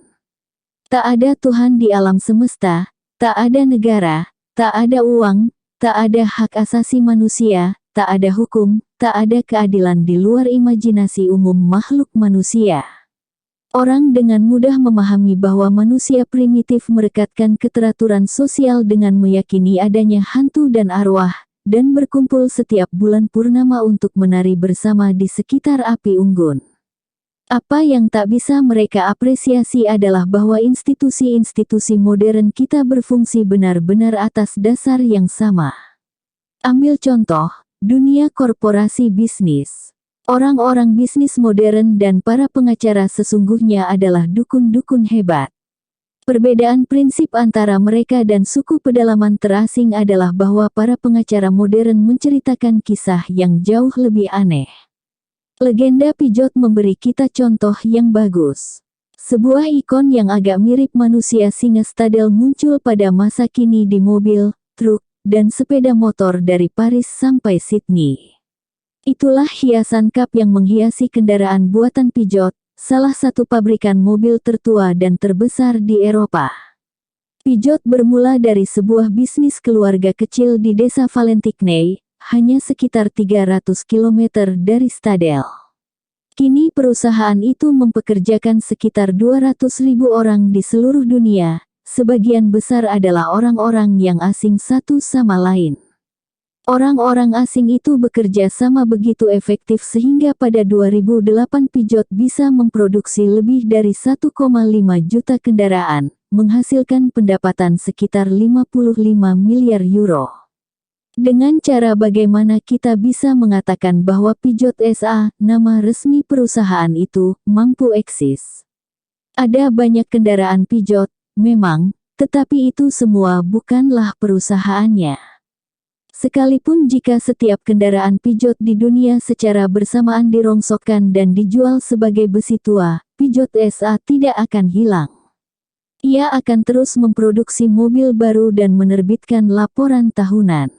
Tak ada Tuhan di alam semesta, tak ada negara, tak ada uang, tak ada hak asasi manusia, tak ada hukum, tak ada keadilan di luar imajinasi umum makhluk manusia. Orang dengan mudah memahami bahwa manusia primitif merekatkan keteraturan sosial dengan meyakini adanya hantu dan arwah, dan berkumpul setiap bulan purnama untuk menari bersama di sekitar api unggun. Apa yang tak bisa mereka apresiasi adalah bahwa institusi-institusi modern kita berfungsi benar-benar atas dasar yang sama. Ambil contoh, dunia korporasi bisnis. Orang-orang bisnis modern dan para pengacara sesungguhnya adalah dukun-dukun hebat. Perbedaan prinsip antara mereka dan suku pedalaman terasing adalah bahwa para pengacara modern menceritakan kisah yang jauh lebih aneh. Legenda pijot memberi kita contoh yang bagus. Sebuah ikon yang agak mirip manusia singa stadel muncul pada masa kini di mobil, truk, dan sepeda motor dari Paris sampai Sydney. Itulah hiasan kap yang menghiasi kendaraan buatan Peugeot, salah satu pabrikan mobil tertua dan terbesar di Eropa. Peugeot bermula dari sebuah bisnis keluarga kecil di desa Valentigney, hanya sekitar 300 km dari Stadel. Kini perusahaan itu mempekerjakan sekitar 200.000 orang di seluruh dunia, sebagian besar adalah orang-orang yang asing satu sama lain. Orang-orang asing itu bekerja sama begitu efektif sehingga pada 2008 Peugeot bisa memproduksi lebih dari 1,5 juta kendaraan, menghasilkan pendapatan sekitar 55 miliar euro. Dengan cara bagaimana kita bisa mengatakan bahwa Peugeot SA, nama resmi perusahaan itu, mampu eksis? Ada banyak kendaraan Peugeot, memang, tetapi itu semua bukanlah perusahaannya. Sekalipun jika setiap kendaraan Peugeot di dunia secara bersamaan dirongsokkan dan dijual sebagai besi tua, Peugeot SA tidak akan hilang. Ia akan terus memproduksi mobil baru dan menerbitkan laporan tahunan.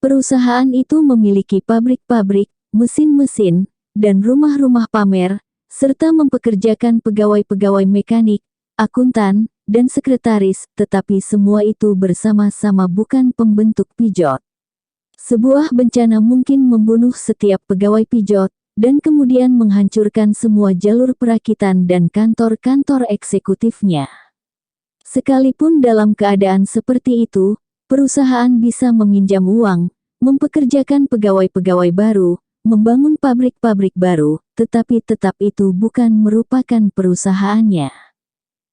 Perusahaan itu memiliki pabrik-pabrik, mesin-mesin, dan rumah-rumah pamer, serta mempekerjakan pegawai-pegawai mekanik, akuntan, dan sekretaris, tetapi semua itu bersama-sama bukan pembentuk Peugeot. Sebuah bencana mungkin membunuh setiap pegawai Peugeot, dan kemudian menghancurkan semua jalur perakitan dan kantor-kantor eksekutifnya. Sekalipun dalam keadaan seperti itu, perusahaan bisa meminjam uang, mempekerjakan pegawai-pegawai baru, membangun pabrik-pabrik baru, tetapi tetap itu bukan merupakan perusahaannya.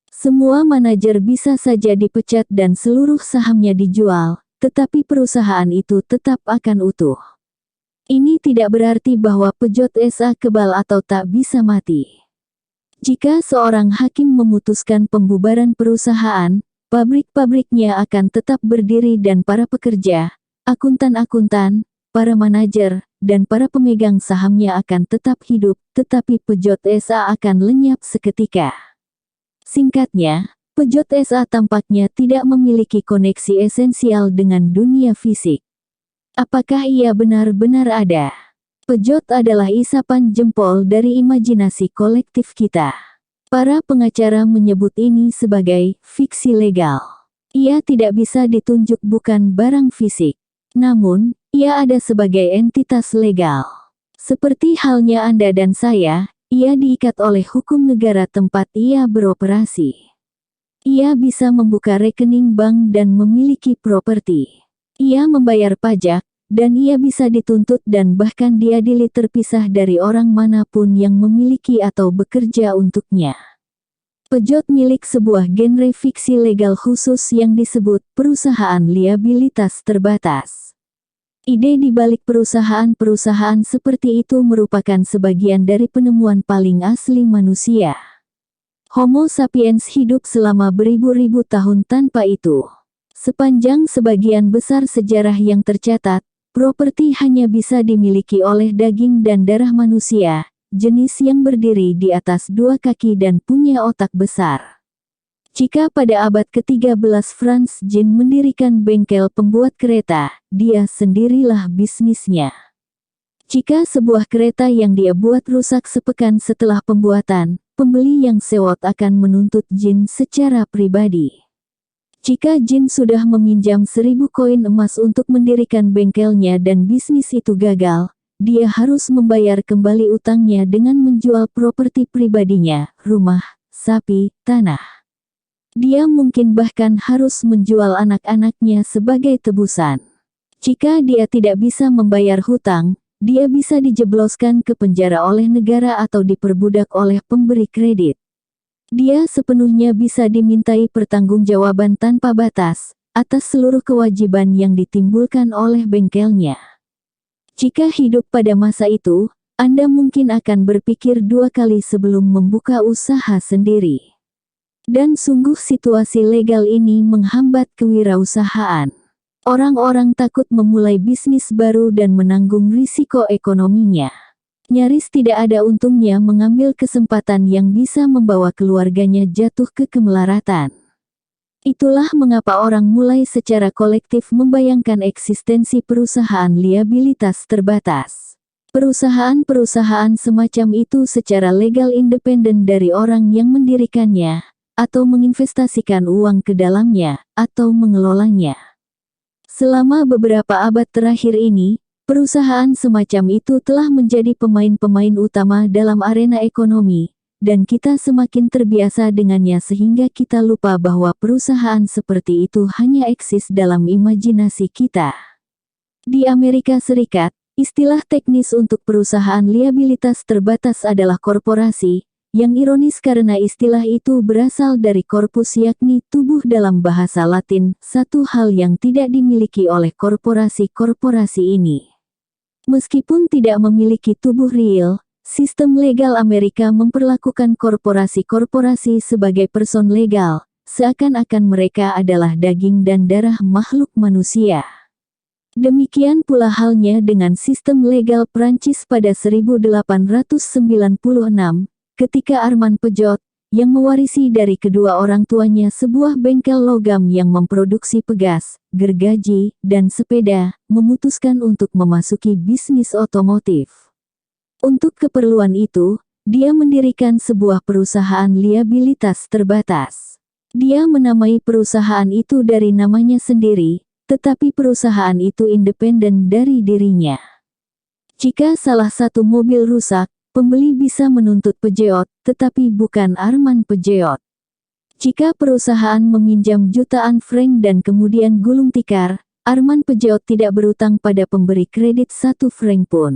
Semua manajer bisa saja dipecat dan seluruh sahamnya dijual, tetapi perusahaan itu tetap akan utuh. Ini tidak berarti bahwa Peugeot SA kebal atau tak bisa mati. Jika seorang hakim memutuskan pembubaran perusahaan, pabrik-pabriknya akan tetap berdiri dan para pekerja, akuntan-akuntan, para manajer, dan para pemegang sahamnya akan tetap hidup, tetapi Peugeot SA akan lenyap seketika. Singkatnya, Peugeot SA tampaknya tidak memiliki koneksi esensial dengan dunia fisik. Apakah ia benar-benar ada? Peugeot adalah isapan jempol dari imajinasi kolektif kita. Para pengacara menyebut ini sebagai fiksi legal. Ia tidak bisa ditunjuk bukan barang fisik. Namun, ia ada sebagai entitas legal. Seperti halnya Anda dan saya, ia diikat oleh hukum negara tempat ia beroperasi. Ia bisa membuka rekening bank dan memiliki properti. Ia membayar pajak, dan ia bisa dituntut dan bahkan diadili terpisah dari orang manapun yang memiliki atau bekerja untuknya. Peugeot milik sebuah genre fiksi legal khusus yang disebut perusahaan liabilitas terbatas. Ide di balik perusahaan-perusahaan seperti itu merupakan sebagian dari penemuan paling asli manusia. Homo sapiens hidup selama beribu-ribu tahun tanpa itu. Sepanjang sebagian besar sejarah yang tercatat, properti hanya bisa dimiliki oleh daging dan darah manusia, jenis yang berdiri di atas dua kaki dan punya otak besar. Jika pada abad ke-13 Franz Jean mendirikan bengkel pembuat kereta, dia sendirilah bisnisnya. Jika sebuah kereta yang dia buat rusak sepekan setelah pembuatan, pembeli yang sewot akan menuntut Jean secara pribadi. Jika Jean sudah meminjam 1000 koin emas untuk mendirikan bengkelnya dan bisnis itu gagal, dia harus membayar kembali utangnya dengan menjual properti pribadinya, rumah, sapi, tanah. Dia mungkin bahkan harus menjual anak-anaknya sebagai tebusan. Jika dia tidak bisa membayar hutang, dia bisa dijebloskan ke penjara oleh negara atau diperbudak oleh pemberi kredit. Dia sepenuhnya bisa dimintai pertanggungjawaban tanpa batas atas seluruh kewajiban yang ditimbulkan oleh bengkelnya. Jika hidup pada masa itu, Anda mungkin akan berpikir dua kali sebelum membuka usaha sendiri. Dan sungguh situasi legal ini menghambat kewirausahaan. Orang-orang takut memulai bisnis baru dan menanggung risiko ekonominya. Nyaris tidak ada untungnya mengambil kesempatan yang bisa membawa keluarganya jatuh ke kemelaratan. Itulah mengapa orang mulai secara kolektif membayangkan eksistensi perusahaan liabilitas terbatas. Perusahaan-perusahaan semacam itu secara legal independen dari orang yang mendirikannya, atau menginvestasikan uang ke dalamnya, atau mengelolanya. Selama beberapa abad terakhir ini, perusahaan semacam itu telah menjadi pemain-pemain utama dalam arena ekonomi, dan kita semakin terbiasa dengannya sehingga kita lupa bahwa perusahaan seperti itu hanya eksis dalam imajinasi kita. Di Amerika Serikat, istilah teknis untuk perusahaan liabilitas terbatas adalah korporasi, yang ironis karena istilah itu berasal dari corpus yakni tubuh dalam bahasa Latin, satu hal yang tidak dimiliki oleh korporasi-korporasi ini. Meskipun tidak memiliki tubuh real, sistem legal Amerika memperlakukan korporasi-korporasi sebagai person legal, seakan-akan mereka adalah daging dan darah makhluk manusia. Demikian pula halnya dengan sistem legal Prancis pada 1896, ketika Armand Peugeot, yang mewarisi dari kedua orang tuanya sebuah bengkel logam yang memproduksi pegas, gergaji, dan sepeda, memutuskan untuk memasuki bisnis otomotif. Untuk keperluan itu, dia mendirikan sebuah perusahaan liabilitas terbatas. Dia menamai perusahaan itu dari namanya sendiri, tetapi perusahaan itu independen dari dirinya. Jika salah satu mobil rusak, pembeli bisa menuntut Peugeot, tetapi bukan Armand Peugeot. Jika perusahaan meminjam jutaan franc dan kemudian gulung tikar, Armand Peugeot tidak berutang pada pemberi kredit 1 franc pun.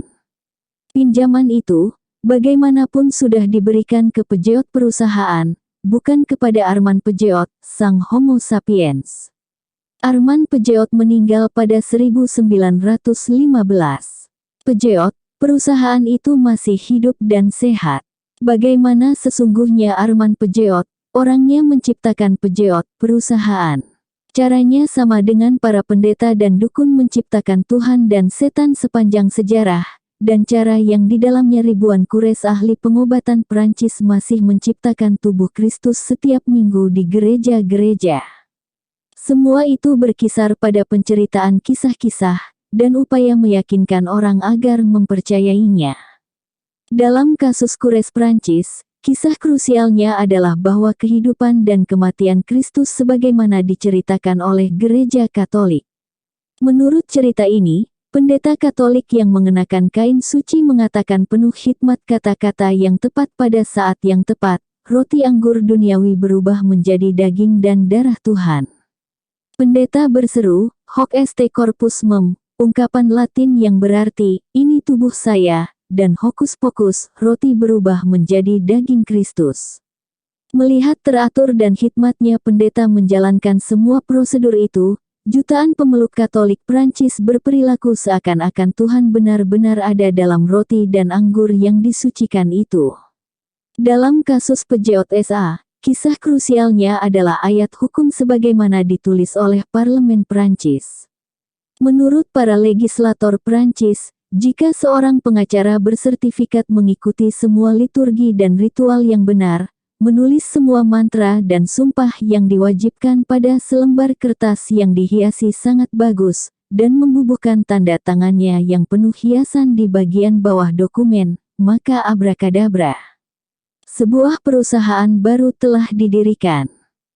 Pinjaman itu, bagaimanapun sudah diberikan ke Peugeot perusahaan, bukan kepada Armand Peugeot, sang Homo sapiens. Armand Peugeot meninggal pada 1915. Peugeot, perusahaan itu masih hidup dan sehat. Bagaimana sesungguhnya Armand Peugeot, orangnya menciptakan Peugeot, perusahaan. Caranya sama dengan para pendeta dan dukun menciptakan Tuhan dan setan sepanjang sejarah, dan cara yang di dalamnya ribuan kures ahli pengobatan Prancis masih menciptakan tubuh Kristus setiap minggu di gereja-gereja. Semua itu berkisar pada penceritaan kisah-kisah, dan upaya meyakinkan orang agar mempercayainya. Dalam kasus kures Prancis, kisah krusialnya adalah bahwa kehidupan dan kematian Kristus sebagaimana diceritakan oleh gereja Katolik. Menurut cerita ini, pendeta Katolik yang mengenakan kain suci mengatakan penuh hikmat kata-kata yang tepat pada saat yang tepat, roti anggur duniawi berubah menjadi daging dan darah Tuhan. Pendeta berseru, hoc est corpus mem, ungkapan Latin yang berarti, ini tubuh saya, dan hokus pokus, roti berubah menjadi daging Kristus. Melihat teratur dan hikmatnya pendeta menjalankan semua prosedur itu, jutaan pemeluk Katolik Prancis berperilaku seakan-akan Tuhan benar-benar ada dalam roti dan anggur yang disucikan itu. Dalam kasus Peugeot SA, kisah krusialnya adalah ayat hukum sebagaimana ditulis oleh parlemen Prancis. Menurut para legislator Prancis, jika seorang pengacara bersertifikat mengikuti semua liturgi dan ritual yang benar, menulis semua mantra dan sumpah yang diwajibkan pada selembar kertas yang dihiasi sangat bagus, dan membubuhkan tanda tangannya yang penuh hiasan di bagian bawah dokumen, maka abrakadabra. Sebuah perusahaan baru telah didirikan.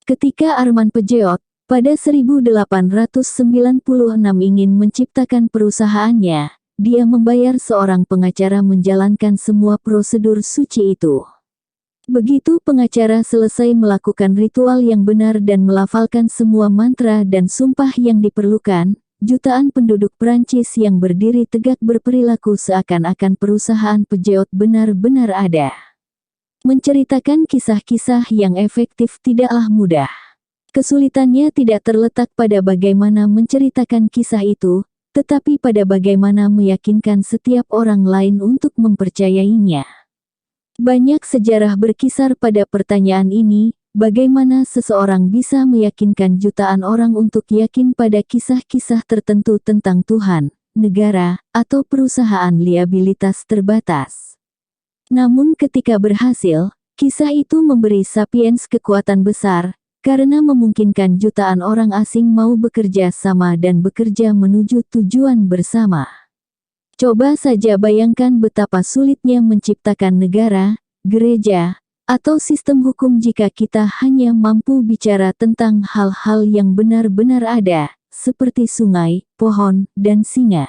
Ketika Armand Peugeot, pada 1896 ingin menciptakan perusahaannya, dia membayar seorang pengacara menjalankan semua prosedur suci itu. Begitu pengacara selesai melakukan ritual yang benar dan melafalkan semua mantra dan sumpah yang diperlukan, jutaan penduduk Prancis yang berdiri tegak berperilaku seakan-akan perusahaan Peugeot benar-benar ada. Menceritakan kisah-kisah yang efektif tidaklah mudah. Kesulitannya tidak terletak pada bagaimana menceritakan kisah itu, tetapi pada bagaimana meyakinkan setiap orang lain untuk mempercayainya. Banyak sejarah berkisar pada pertanyaan ini, bagaimana seseorang bisa meyakinkan jutaan orang untuk yakin pada kisah-kisah tertentu tentang Tuhan, negara, atau perusahaan liabilitas terbatas. Namun ketika berhasil, kisah itu memberi Sapiens kekuatan besar, karena memungkinkan jutaan orang asing mau bekerja sama dan bekerja menuju tujuan bersama. Coba saja bayangkan betapa sulitnya menciptakan negara, gereja, atau sistem hukum jika kita hanya mampu bicara tentang hal-hal yang benar-benar ada, seperti sungai, pohon, dan singa.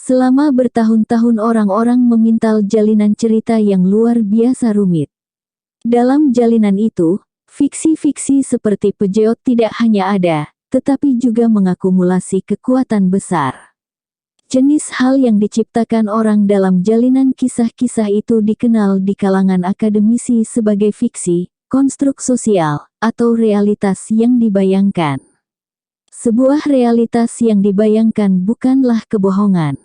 Selama bertahun-tahun orang-orang memintal jalinan cerita yang luar biasa rumit. Dalam jalinan itu, fiksi-fiksi seperti Peugeot tidak hanya ada, tetapi juga mengakumulasi kekuatan besar. Jenis hal yang diciptakan orang dalam jalinan kisah-kisah itu dikenal di kalangan akademisi sebagai fiksi, konstruk sosial, atau realitas yang dibayangkan. Sebuah realitas yang dibayangkan bukanlah kebohongan.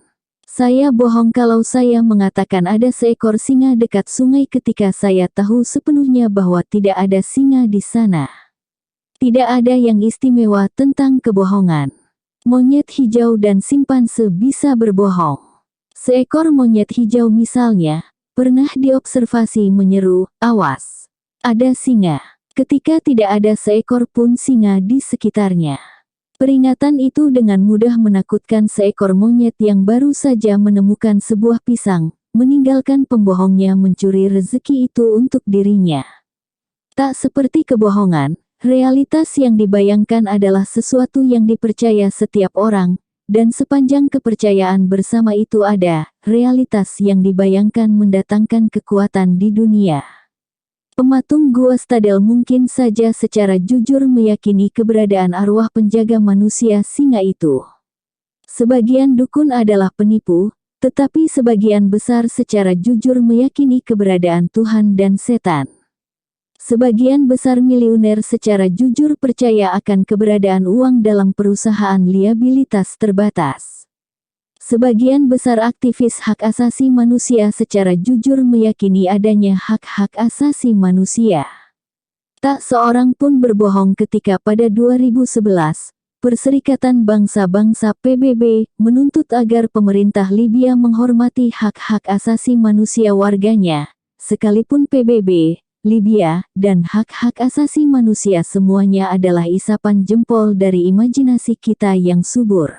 Saya bohong kalau saya mengatakan ada seekor singa dekat sungai ketika saya tahu sepenuhnya bahwa tidak ada singa di sana. Tidak ada yang istimewa tentang kebohongan. Monyet hijau dan simpanse bisa berbohong. Seekor monyet hijau misalnya, pernah diobservasi menyeru, "Awas, ada singa," ketika tidak ada seekor pun singa di sekitarnya. Peringatan itu dengan mudah menakutkan seekor monyet yang baru saja menemukan sebuah pisang, meninggalkan pembohongnya mencuri rezeki itu untuk dirinya. Tak seperti kebohongan, realitas yang dibayangkan adalah sesuatu yang dipercaya setiap orang, dan sepanjang kepercayaan bersama itu ada, realitas yang dibayangkan mendatangkan kekuatan di dunia. Pematung Gua Stadel mungkin saja secara jujur meyakini keberadaan arwah penjaga manusia singa itu. Sebagian dukun adalah penipu, tetapi sebagian besar secara jujur meyakini keberadaan Tuhan dan setan. Sebagian besar miliuner secara jujur percaya akan keberadaan uang dalam perusahaan liabilitas terbatas. Sebagian besar aktivis hak asasi manusia secara jujur meyakini adanya hak-hak asasi manusia. Tak seorang pun berbohong ketika pada 2011, Perserikatan Bangsa-Bangsa PBB menuntut agar pemerintah Libya menghormati hak-hak asasi manusia warganya, sekalipun PBB, Libya, dan hak-hak asasi manusia semuanya adalah isapan jempol dari imajinasi kita yang subur.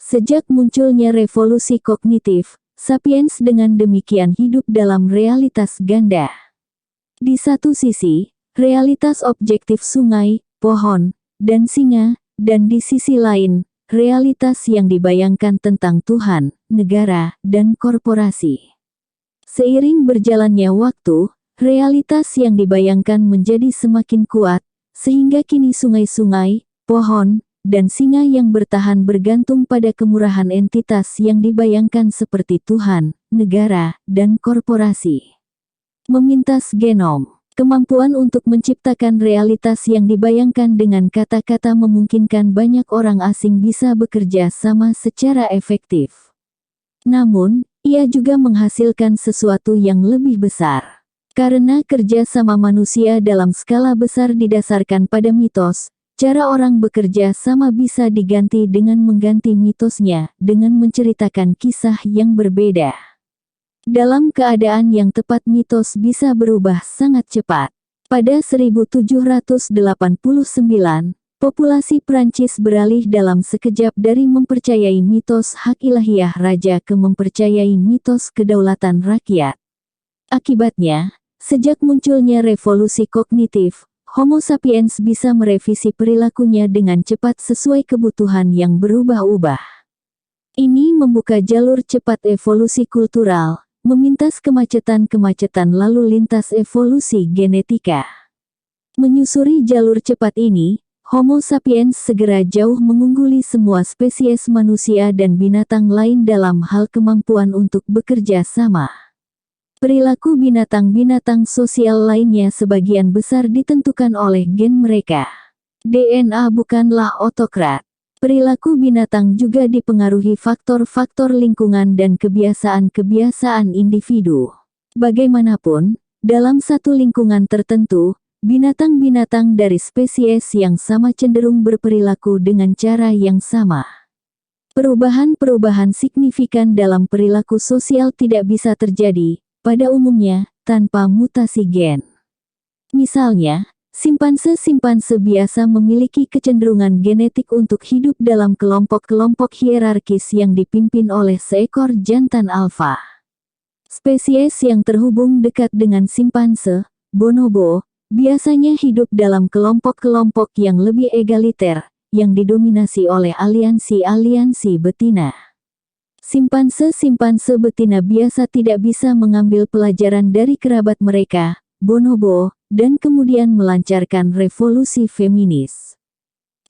Sejak munculnya revolusi kognitif, sapiens dengan demikian hidup dalam realitas ganda. Di satu sisi, realitas objektif sungai, pohon, dan singa, dan di sisi lain, realitas yang dibayangkan tentang Tuhan, negara, dan korporasi. Seiring berjalannya waktu, realitas yang dibayangkan menjadi semakin kuat, sehingga kini sungai-sungai, pohon, dan singa yang bertahan bergantung pada kemurahan entitas yang dibayangkan seperti Tuhan, negara, dan korporasi. Memintas genom. Kemampuan untuk menciptakan realitas yang dibayangkan dengan kata-kata memungkinkan banyak orang asing bisa bekerja sama secara efektif. Namun, ia juga menghasilkan sesuatu yang lebih besar. Karena kerja sama manusia dalam skala besar didasarkan pada mitos, cara orang bekerja sama bisa diganti dengan mengganti mitosnya, dengan menceritakan kisah yang berbeda. Dalam keadaan yang tepat mitos bisa berubah sangat cepat. Pada 1789, populasi Prancis beralih dalam sekejap dari mempercayai mitos hak ilahiyah raja ke mempercayai mitos kedaulatan rakyat. Akibatnya, sejak munculnya revolusi kognitif, Homo sapiens bisa merevisi perilakunya dengan cepat sesuai kebutuhan yang berubah-ubah. Ini membuka jalur cepat evolusi kultural, memintas kemacetan-kemacetan lalu lintas evolusi genetika. Menyusuri jalur cepat ini, Homo sapiens segera jauh mengungguli semua spesies manusia dan binatang lain dalam hal kemampuan untuk bekerja sama. Perilaku binatang-binatang sosial lainnya sebagian besar ditentukan oleh gen mereka. DNA bukanlah otokrat. Perilaku binatang juga dipengaruhi faktor-faktor lingkungan dan kebiasaan-kebiasaan individu. Bagaimanapun, dalam satu lingkungan tertentu, binatang-binatang dari spesies yang sama cenderung berperilaku dengan cara yang sama. Perubahan-perubahan signifikan dalam perilaku sosial tidak bisa terjadi, pada umumnya, tanpa mutasi gen. Misalnya, simpanse-simpanse biasa memiliki kecenderungan genetik untuk hidup dalam kelompok-kelompok hierarkis yang dipimpin oleh seekor jantan alfa. Spesies yang terhubung dekat dengan simpanse, bonobo, biasanya hidup dalam kelompok-kelompok yang lebih egaliter, yang didominasi oleh aliansi-aliansi betina. Simpanse-simpanse betina biasa tidak bisa mengambil pelajaran dari kerabat mereka, bonobo, dan kemudian melancarkan revolusi feminis.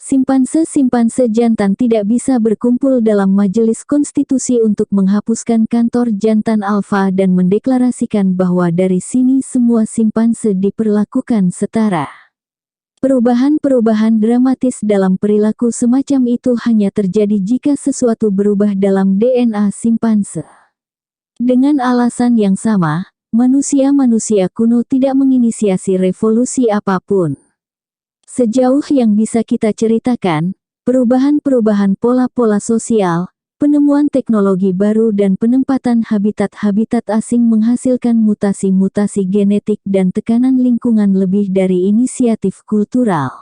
Simpanse-simpanse jantan tidak bisa berkumpul dalam majelis konstitusi untuk menghapuskan kantor jantan alfa dan mendeklarasikan bahwa dari sini semua simpanse diperlakukan setara. Perubahan-perubahan dramatis dalam perilaku semacam itu hanya terjadi jika sesuatu berubah dalam DNA simpanse. Dengan alasan yang sama, manusia-manusia kuno tidak menginisiasi revolusi apapun. Sejauh yang bisa kita ceritakan, perubahan-perubahan pola-pola sosial, penemuan teknologi baru dan penempatan habitat-habitat asing menghasilkan mutasi-mutasi genetik dan tekanan lingkungan lebih dari inisiatif kultural.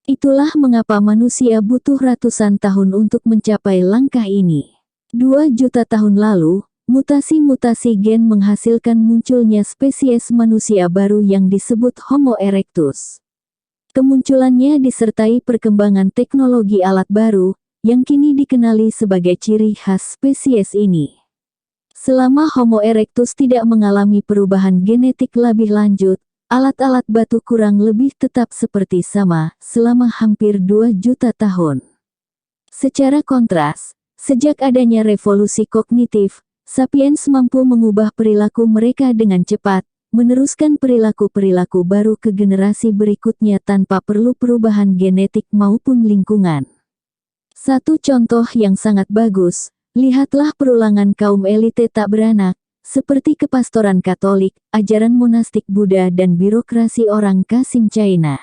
Itulah mengapa manusia butuh ratusan tahun untuk mencapai langkah ini. 2 juta tahun lalu, mutasi-mutasi gen menghasilkan munculnya spesies manusia baru yang disebut Homo erectus. Kemunculannya disertai perkembangan teknologi alat baru, yang kini dikenali sebagai ciri khas spesies ini. Selama Homo erectus tidak mengalami perubahan genetik lebih lanjut, alat-alat batu kurang lebih tetap seperti sama selama hampir 2 juta tahun. Secara kontras, sejak adanya revolusi kognitif, sapiens mampu mengubah perilaku mereka dengan cepat, meneruskan perilaku-perilaku baru ke generasi berikutnya tanpa perlu perubahan genetik maupun lingkungan. Satu contoh yang sangat bagus, lihatlah perulangan kaum elite tak beranak, seperti kepastoran Katolik, ajaran monastik Buddha dan birokrasi orang Kasim China.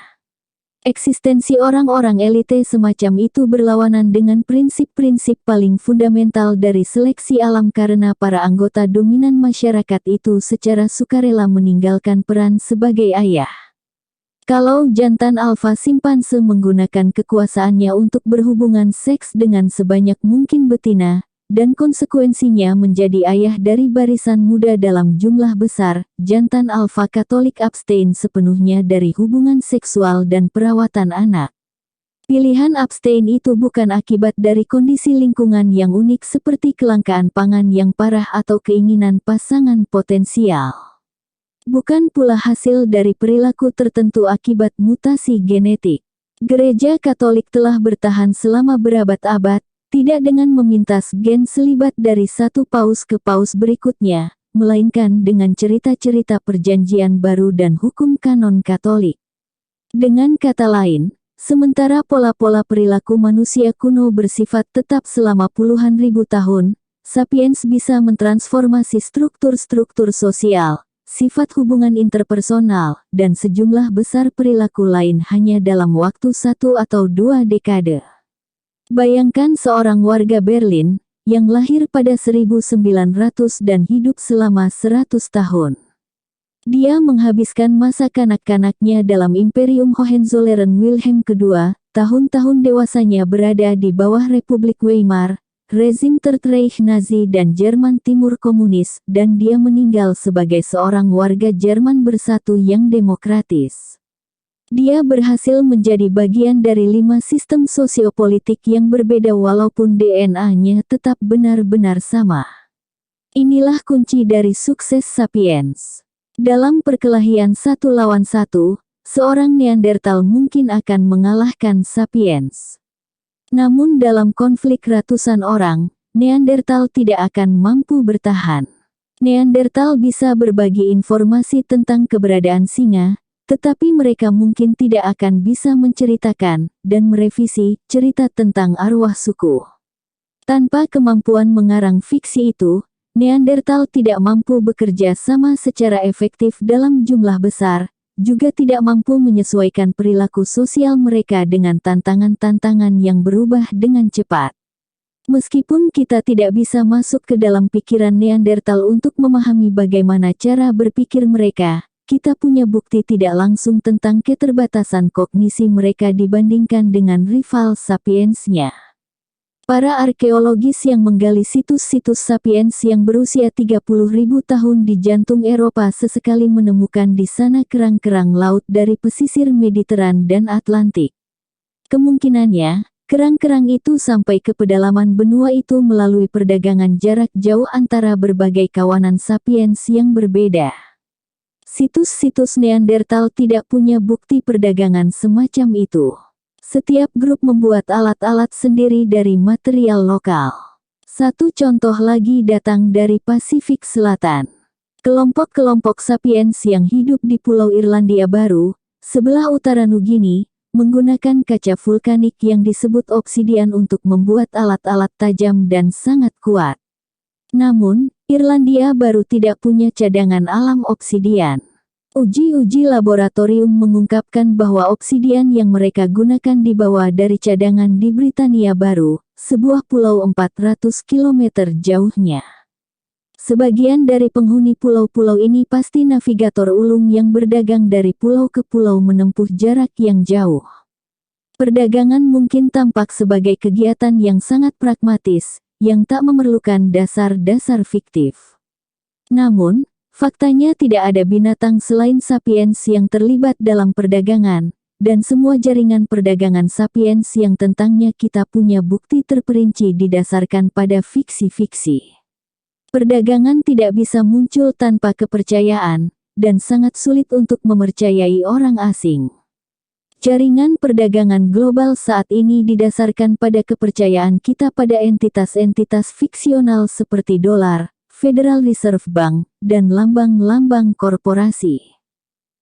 Eksistensi orang-orang elite semacam itu berlawanan dengan prinsip-prinsip paling fundamental dari seleksi alam karena para anggota dominan masyarakat itu secara sukarela meninggalkan peran sebagai ayah. Kalau jantan alfa simpanse menggunakan kekuasaannya untuk berhubungan seks dengan sebanyak mungkin betina, dan konsekuensinya menjadi ayah dari barisan muda dalam jumlah besar, jantan alfa Katolik abstain sepenuhnya dari hubungan seksual dan perawatan anak. Pilihan abstain itu bukan akibat dari kondisi lingkungan yang unik seperti kelangkaan pangan yang parah atau keinginan pasangan potensial. Bukan pula hasil dari perilaku tertentu akibat mutasi genetik. Gereja Katolik telah bertahan selama berabad-abad, tidak dengan memintas gen selibat dari satu paus ke paus berikutnya, melainkan dengan cerita-cerita perjanjian baru dan hukum kanon Katolik. Dengan kata lain, sementara pola-pola perilaku manusia kuno bersifat tetap selama puluhan ribu tahun, sapiens bisa mentransformasi struktur-struktur sosial, sifat hubungan interpersonal, dan sejumlah besar perilaku lain hanya dalam waktu 1 atau 2 dekade. Bayangkan seorang warga Berlin, yang lahir pada 1900 dan hidup selama 100 tahun. Dia menghabiskan masa kanak-kanaknya dalam Imperium Hohenzollern Wilhelm II, tahun-tahun dewasanya berada di bawah Republik Weimar, rezim Third Reich Nazi dan Jerman Timur komunis, dan dia meninggal sebagai seorang warga Jerman bersatu yang demokratis. Dia berhasil menjadi bagian dari 5 sistem sosiopolitik yang berbeda walaupun DNA-nya tetap benar-benar sama. Inilah kunci dari sukses sapiens. Dalam perkelahian 1 lawan 1, seorang Neanderthal mungkin akan mengalahkan sapiens. Namun dalam konflik ratusan orang, Neanderthal tidak akan mampu bertahan. Neanderthal bisa berbagi informasi tentang keberadaan singa, tetapi mereka mungkin tidak akan bisa menceritakan dan merevisi cerita tentang arwah suku. Tanpa kemampuan mengarang fiksi itu, Neanderthal tidak mampu bekerja sama secara efektif dalam jumlah besar, juga tidak mampu menyesuaikan perilaku sosial mereka dengan tantangan-tantangan yang berubah dengan cepat. Meskipun kita tidak bisa masuk ke dalam pikiran Neanderthal untuk memahami bagaimana cara berpikir mereka, kita punya bukti tidak langsung tentang keterbatasan kognisi mereka dibandingkan dengan rival sapiensnya. Para arkeologis yang menggali situs-situs sapiens yang berusia 30.000 tahun di jantung Eropa sesekali menemukan di sana kerang-kerang laut dari pesisir Mediteran dan Atlantik. Kemungkinannya, kerang-kerang itu sampai ke pedalaman benua itu melalui perdagangan jarak jauh antara berbagai kawanan sapiens yang berbeda. Situs-situs Neanderthal tidak punya bukti perdagangan semacam itu. Setiap grup membuat alat-alat sendiri dari material lokal. Satu contoh lagi datang dari Pasifik Selatan. Kelompok-kelompok sapiens yang hidup di Pulau Irlandia Baru, sebelah utara Nugini, menggunakan kaca vulkanik yang disebut obsidian untuk membuat alat-alat tajam dan sangat kuat. Namun, Irlandia Baru tidak punya cadangan alam obsidian. Uji-uji laboratorium mengungkapkan bahwa obsidian yang mereka gunakan dibawa dari cadangan di Britania Baru, sebuah pulau 400 km jauhnya. Sebagian dari penghuni pulau-pulau ini pasti navigator ulung yang berdagang dari pulau ke pulau menempuh jarak yang jauh. Perdagangan mungkin tampak sebagai kegiatan yang sangat pragmatis, yang tak memerlukan dasar-dasar fiktif. Namun, faktanya tidak ada binatang selain sapiens yang terlibat dalam perdagangan, dan semua jaringan perdagangan sapiens yang tentangnya kita punya bukti terperinci didasarkan pada fiksi-fiksi. Perdagangan tidak bisa muncul tanpa kepercayaan, dan sangat sulit untuk mempercayai orang asing. Jaringan perdagangan global saat ini didasarkan pada kepercayaan kita pada entitas-entitas fiksional seperti dolar, Federal Reserve Bank, dan lambang-lambang korporasi.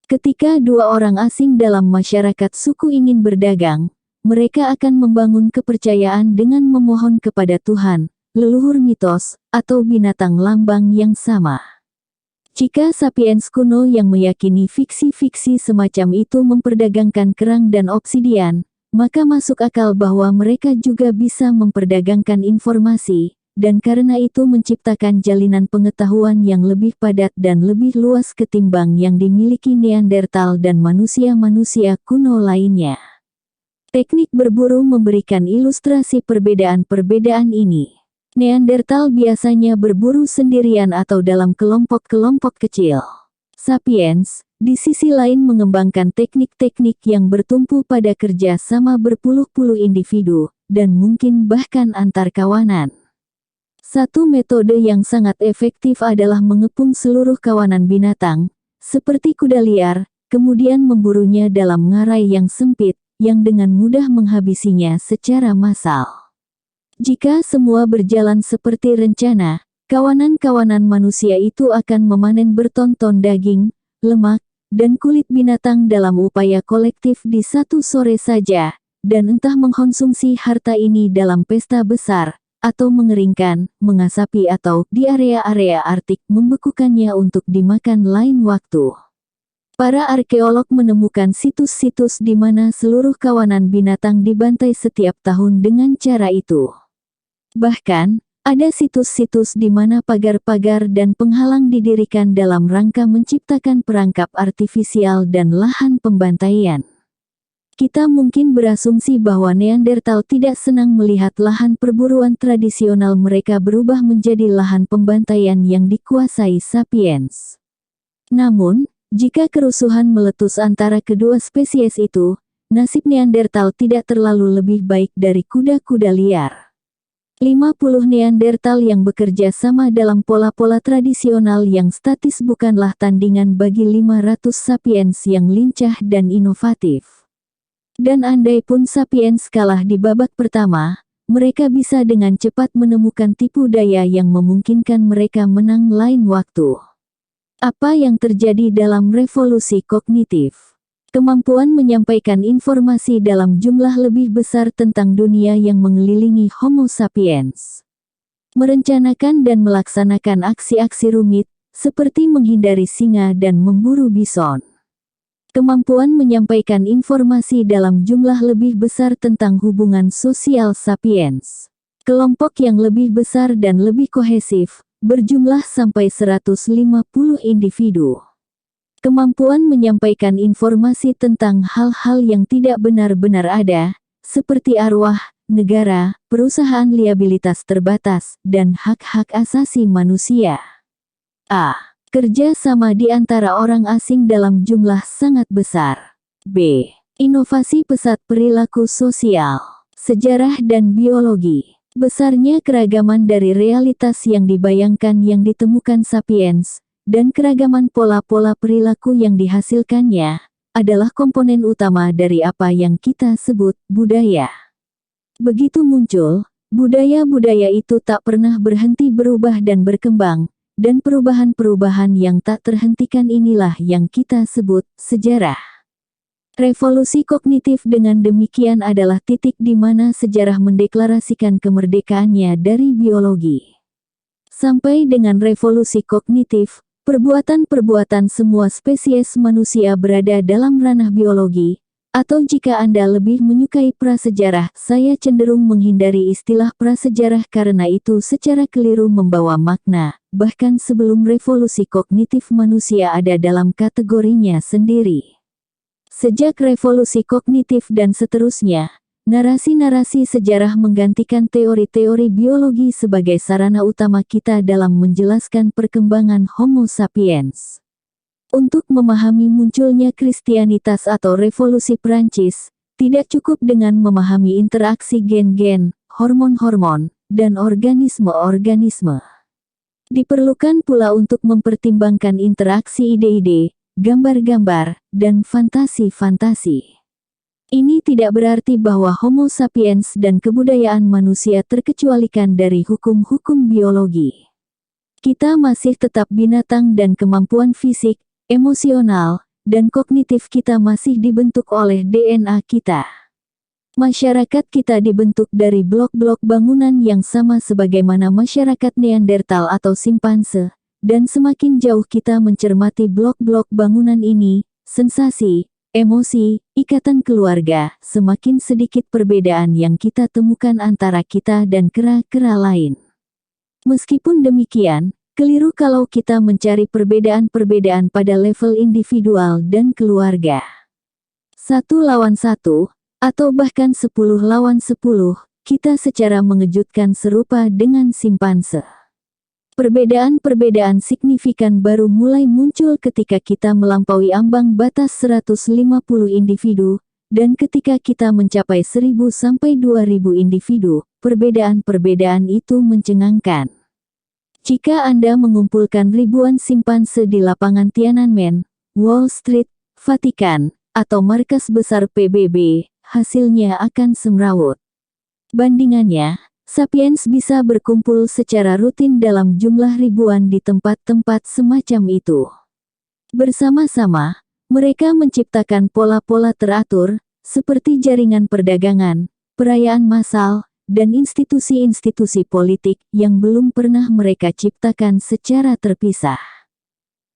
Ketika dua orang asing dalam masyarakat suku ingin berdagang, mereka akan membangun kepercayaan dengan memohon kepada Tuhan, leluhur mitos, atau binatang lambang yang sama. Jika sapiens kuno yang meyakini fiksi-fiksi semacam itu memperdagangkan kerang dan obsidian, maka masuk akal bahwa mereka juga bisa memperdagangkan informasi, dan karena itu menciptakan jalinan pengetahuan yang lebih padat dan lebih luas ketimbang yang dimiliki Neandertal dan manusia-manusia kuno lainnya. Teknik berburu memberikan ilustrasi perbedaan-perbedaan ini. Neandertal biasanya berburu sendirian atau dalam kelompok-kelompok kecil. Sapiens, di sisi lain mengembangkan teknik-teknik yang bertumpu pada kerja sama berpuluh-puluh individu, dan mungkin bahkan antar kawanan. Satu metode yang sangat efektif adalah mengepung seluruh kawanan binatang, seperti kuda liar, kemudian memburunya dalam ngarai yang sempit, yang dengan mudah menghabisinya secara massal. Jika semua berjalan seperti rencana, kawanan-kawanan manusia itu akan memanen berton-ton daging, lemak, dan kulit binatang dalam upaya kolektif di satu sore saja, dan entah mengkonsumsi harta ini dalam pesta besar, atau mengeringkan, mengasapi atau, di area-area Arktik membekukannya untuk dimakan lain waktu. Para arkeolog menemukan situs-situs di mana seluruh kawanan binatang dibantai setiap tahun dengan cara itu. Bahkan, ada situs-situs di mana pagar-pagar dan penghalang didirikan dalam rangka menciptakan perangkap artifisial dan lahan pembantaian. Kita mungkin berasumsi bahwa Neandertal tidak senang melihat lahan perburuan tradisional mereka berubah menjadi lahan pembantaian yang dikuasai sapiens. Namun, jika kerusuhan meletus antara kedua spesies itu, nasib Neandertal tidak terlalu lebih baik dari kuda-kuda liar. 50 Neandertal yang bekerja sama dalam pola-pola tradisional yang statis bukanlah tandingan bagi 500 sapiens yang lincah dan inovatif. Dan andai pun sapiens kalah di babak pertama, mereka bisa dengan cepat menemukan tipu daya yang memungkinkan mereka menang lain waktu. Apa yang terjadi dalam revolusi kognitif? Kemampuan menyampaikan informasi dalam jumlah lebih besar tentang dunia yang mengelilingi Homo sapiens. Merencanakan dan melaksanakan aksi-aksi rumit, seperti menghindari singa dan memburu bison. Kemampuan menyampaikan informasi dalam jumlah lebih besar tentang hubungan sosial sapiens. Kelompok yang lebih besar dan lebih kohesif, berjumlah sampai 150 individu. Kemampuan menyampaikan informasi tentang hal-hal yang tidak benar-benar ada, seperti arwah, negara, perusahaan liabilitas terbatas, dan hak-hak asasi manusia. A. Kerja sama di antara orang asing dalam jumlah sangat besar. B. Inovasi pesat perilaku sosial, sejarah dan biologi. Besarnya keragaman dari realitas yang dibayangkan yang ditemukan sapiens, dan keragaman pola-pola perilaku yang dihasilkannya, adalah komponen utama dari apa yang kita sebut budaya. Begitu muncul, budaya-budaya itu tak pernah berhenti berubah dan berkembang, dan perubahan-perubahan yang tak terhentikan inilah yang kita sebut sejarah. Revolusi kognitif dengan demikian adalah titik di mana sejarah mendeklarasikan kemerdekaannya dari biologi. Sampai dengan revolusi kognitif, Perbuatan-perbuatan semua spesies manusia berada dalam ranah biologi, atau jika Anda lebih menyukai prasejarah, saya cenderung menghindari istilah prasejarah karena itu secara keliru membawa makna, bahkan sebelum revolusi kognitif manusia ada dalam kategorinya sendiri. Sejak revolusi kognitif dan seterusnya, narasi-narasi sejarah menggantikan teori-teori biologi sebagai sarana utama kita dalam menjelaskan perkembangan Homo sapiens. Untuk memahami munculnya Kristianitas atau revolusi Prancis, tidak cukup dengan memahami interaksi gen-gen, hormon-hormon, dan organisme-organisme. Diperlukan pula untuk mempertimbangkan interaksi ide-ide, gambar-gambar, dan fantasi-fantasi. Ini tidak berarti bahwa Homo sapiens dan kebudayaan manusia terkecualikan dari hukum-hukum biologi. Kita masih tetap binatang dan kemampuan fisik, emosional, dan kognitif kita masih dibentuk oleh DNA kita. Masyarakat kita dibentuk dari blok-blok bangunan yang sama sebagaimana masyarakat Neandertal atau simpanse, dan semakin jauh kita mencermati blok-blok bangunan ini, sensasi, emosi, ikatan keluarga, semakin sedikit perbedaan yang kita temukan antara kita dan kera-kera lain. Meskipun demikian, keliru kalau kita mencari perbedaan-perbedaan pada level individual dan keluarga. 1 lawan 1, atau bahkan 10 lawan 10, kita secara mengejutkan serupa dengan simpanse. Perbedaan-perbedaan signifikan baru mulai muncul ketika kita melampaui ambang batas 150 individu, dan ketika kita mencapai 1000 sampai 2000 individu, perbedaan-perbedaan itu mencengangkan. Jika Anda mengumpulkan ribuan simpanse di lapangan Tiananmen, Wall Street, Vatikan, atau markas besar PBB, hasilnya akan semrawut. Bandingannya, sapiens bisa berkumpul secara rutin dalam jumlah ribuan di tempat-tempat semacam itu. Bersama-sama, mereka menciptakan pola-pola teratur, seperti jaringan perdagangan, perayaan massal, dan institusi-institusi politik yang belum pernah mereka ciptakan secara terpisah.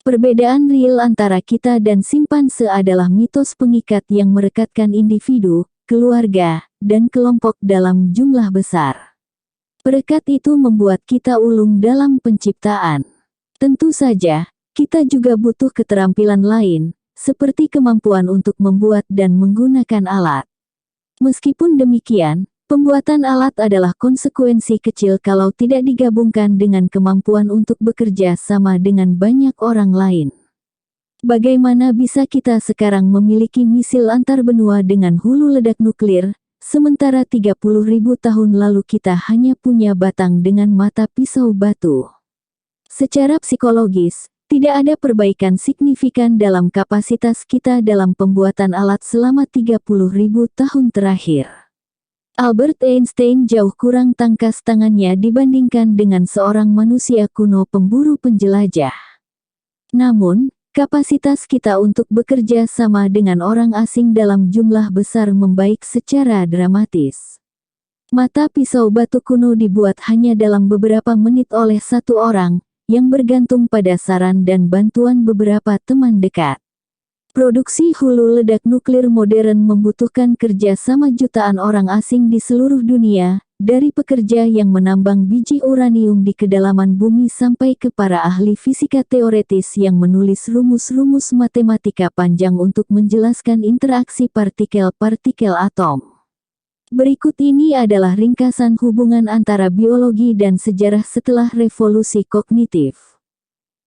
Perbedaan real antara kita dan simpanse adalah mitos pengikat yang merekatkan individu, keluarga, dan kelompok dalam jumlah besar. Perekat itu membuat kita ulung dalam penciptaan. Tentu saja, kita juga butuh keterampilan lain, seperti kemampuan untuk membuat dan menggunakan alat. Meskipun demikian, pembuatan alat adalah konsekuensi kecil kalau tidak digabungkan dengan kemampuan untuk bekerja sama dengan banyak orang lain. Bagaimana bisa kita sekarang memiliki misil antar benua dengan hulu ledak nuklir, sementara 30.000 tahun lalu kita hanya punya batang dengan mata pisau batu? Secara psikologis, tidak ada perbaikan signifikan dalam kapasitas kita dalam pembuatan alat selama 30.000 tahun terakhir. Albert Einstein jauh kurang tangkas tangannya dibandingkan dengan seorang manusia kuno pemburu penjelajah. Namun, kapasitas kita untuk bekerja sama dengan orang asing dalam jumlah besar membaik secara dramatis. Mata pisau batu kuno dibuat hanya dalam beberapa menit oleh satu orang, yang bergantung pada saran dan bantuan beberapa teman dekat. Produksi hulu ledak nuklir modern membutuhkan kerja sama jutaan orang asing di seluruh dunia, dari pekerja yang menambang biji uranium di kedalaman bumi sampai ke para ahli fisika teoretis yang menulis rumus-rumus matematika panjang untuk menjelaskan interaksi partikel-partikel atom. Berikut ini adalah ringkasan hubungan antara biologi dan sejarah setelah revolusi kognitif.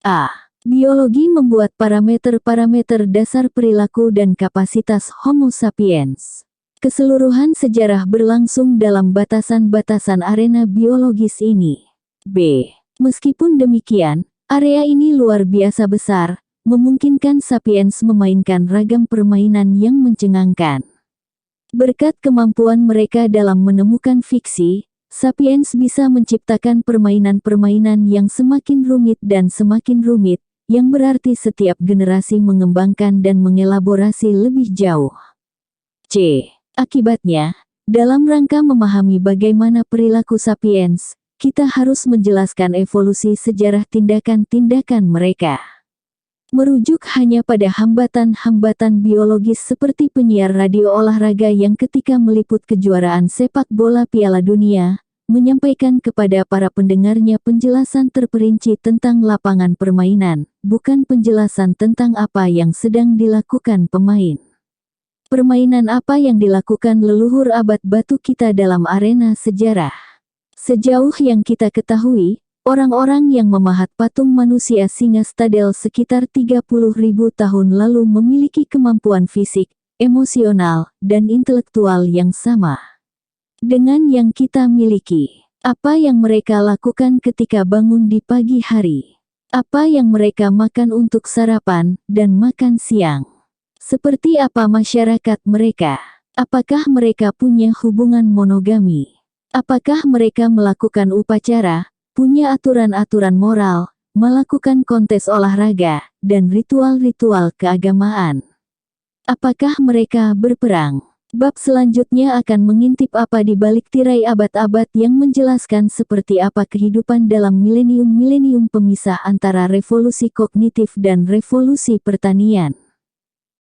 A. Biologi membuat parameter-parameter dasar perilaku dan kapasitas Homo sapiens. Keseluruhan sejarah berlangsung dalam batasan-batasan arena biologis ini. B. Meskipun demikian, area ini luar biasa besar, memungkinkan sapiens memainkan ragam permainan yang mencengangkan. Berkat kemampuan mereka dalam menemukan fiksi, sapiens bisa menciptakan permainan-permainan yang semakin rumit dan semakin rumit, yang berarti setiap generasi mengembangkan dan mengelaborasi lebih jauh. C. Akibatnya, dalam rangka memahami bagaimana perilaku sapiens, kita harus menjelaskan evolusi sejarah tindakan-tindakan mereka. Merujuk hanya pada hambatan-hambatan biologis seperti penyiar radio olahraga yang ketika meliput kejuaraan sepak bola Piala Dunia, menyampaikan kepada para pendengarnya penjelasan terperinci tentang lapangan permainan, bukan penjelasan tentang apa yang sedang dilakukan pemain. Permainan apa yang dilakukan leluhur abad batu kita dalam arena sejarah. Sejauh yang kita ketahui, orang-orang yang memahat patung manusia singa Stadel sekitar 30.000 tahun lalu memiliki kemampuan fisik, emosional, dan intelektual yang sama dengan yang kita miliki. Apa yang mereka lakukan ketika bangun di pagi hari? Apa yang mereka makan untuk sarapan dan makan siang? Seperti apa masyarakat mereka? Apakah mereka punya hubungan monogami? Apakah mereka melakukan upacara, punya aturan-aturan moral, melakukan kontes olahraga, dan ritual-ritual keagamaan? Apakah mereka berperang? Bab selanjutnya akan mengintip apa di balik tirai abad-abad yang menjelaskan seperti apa kehidupan dalam milenium-milenium pemisah antara revolusi kognitif dan revolusi pertanian.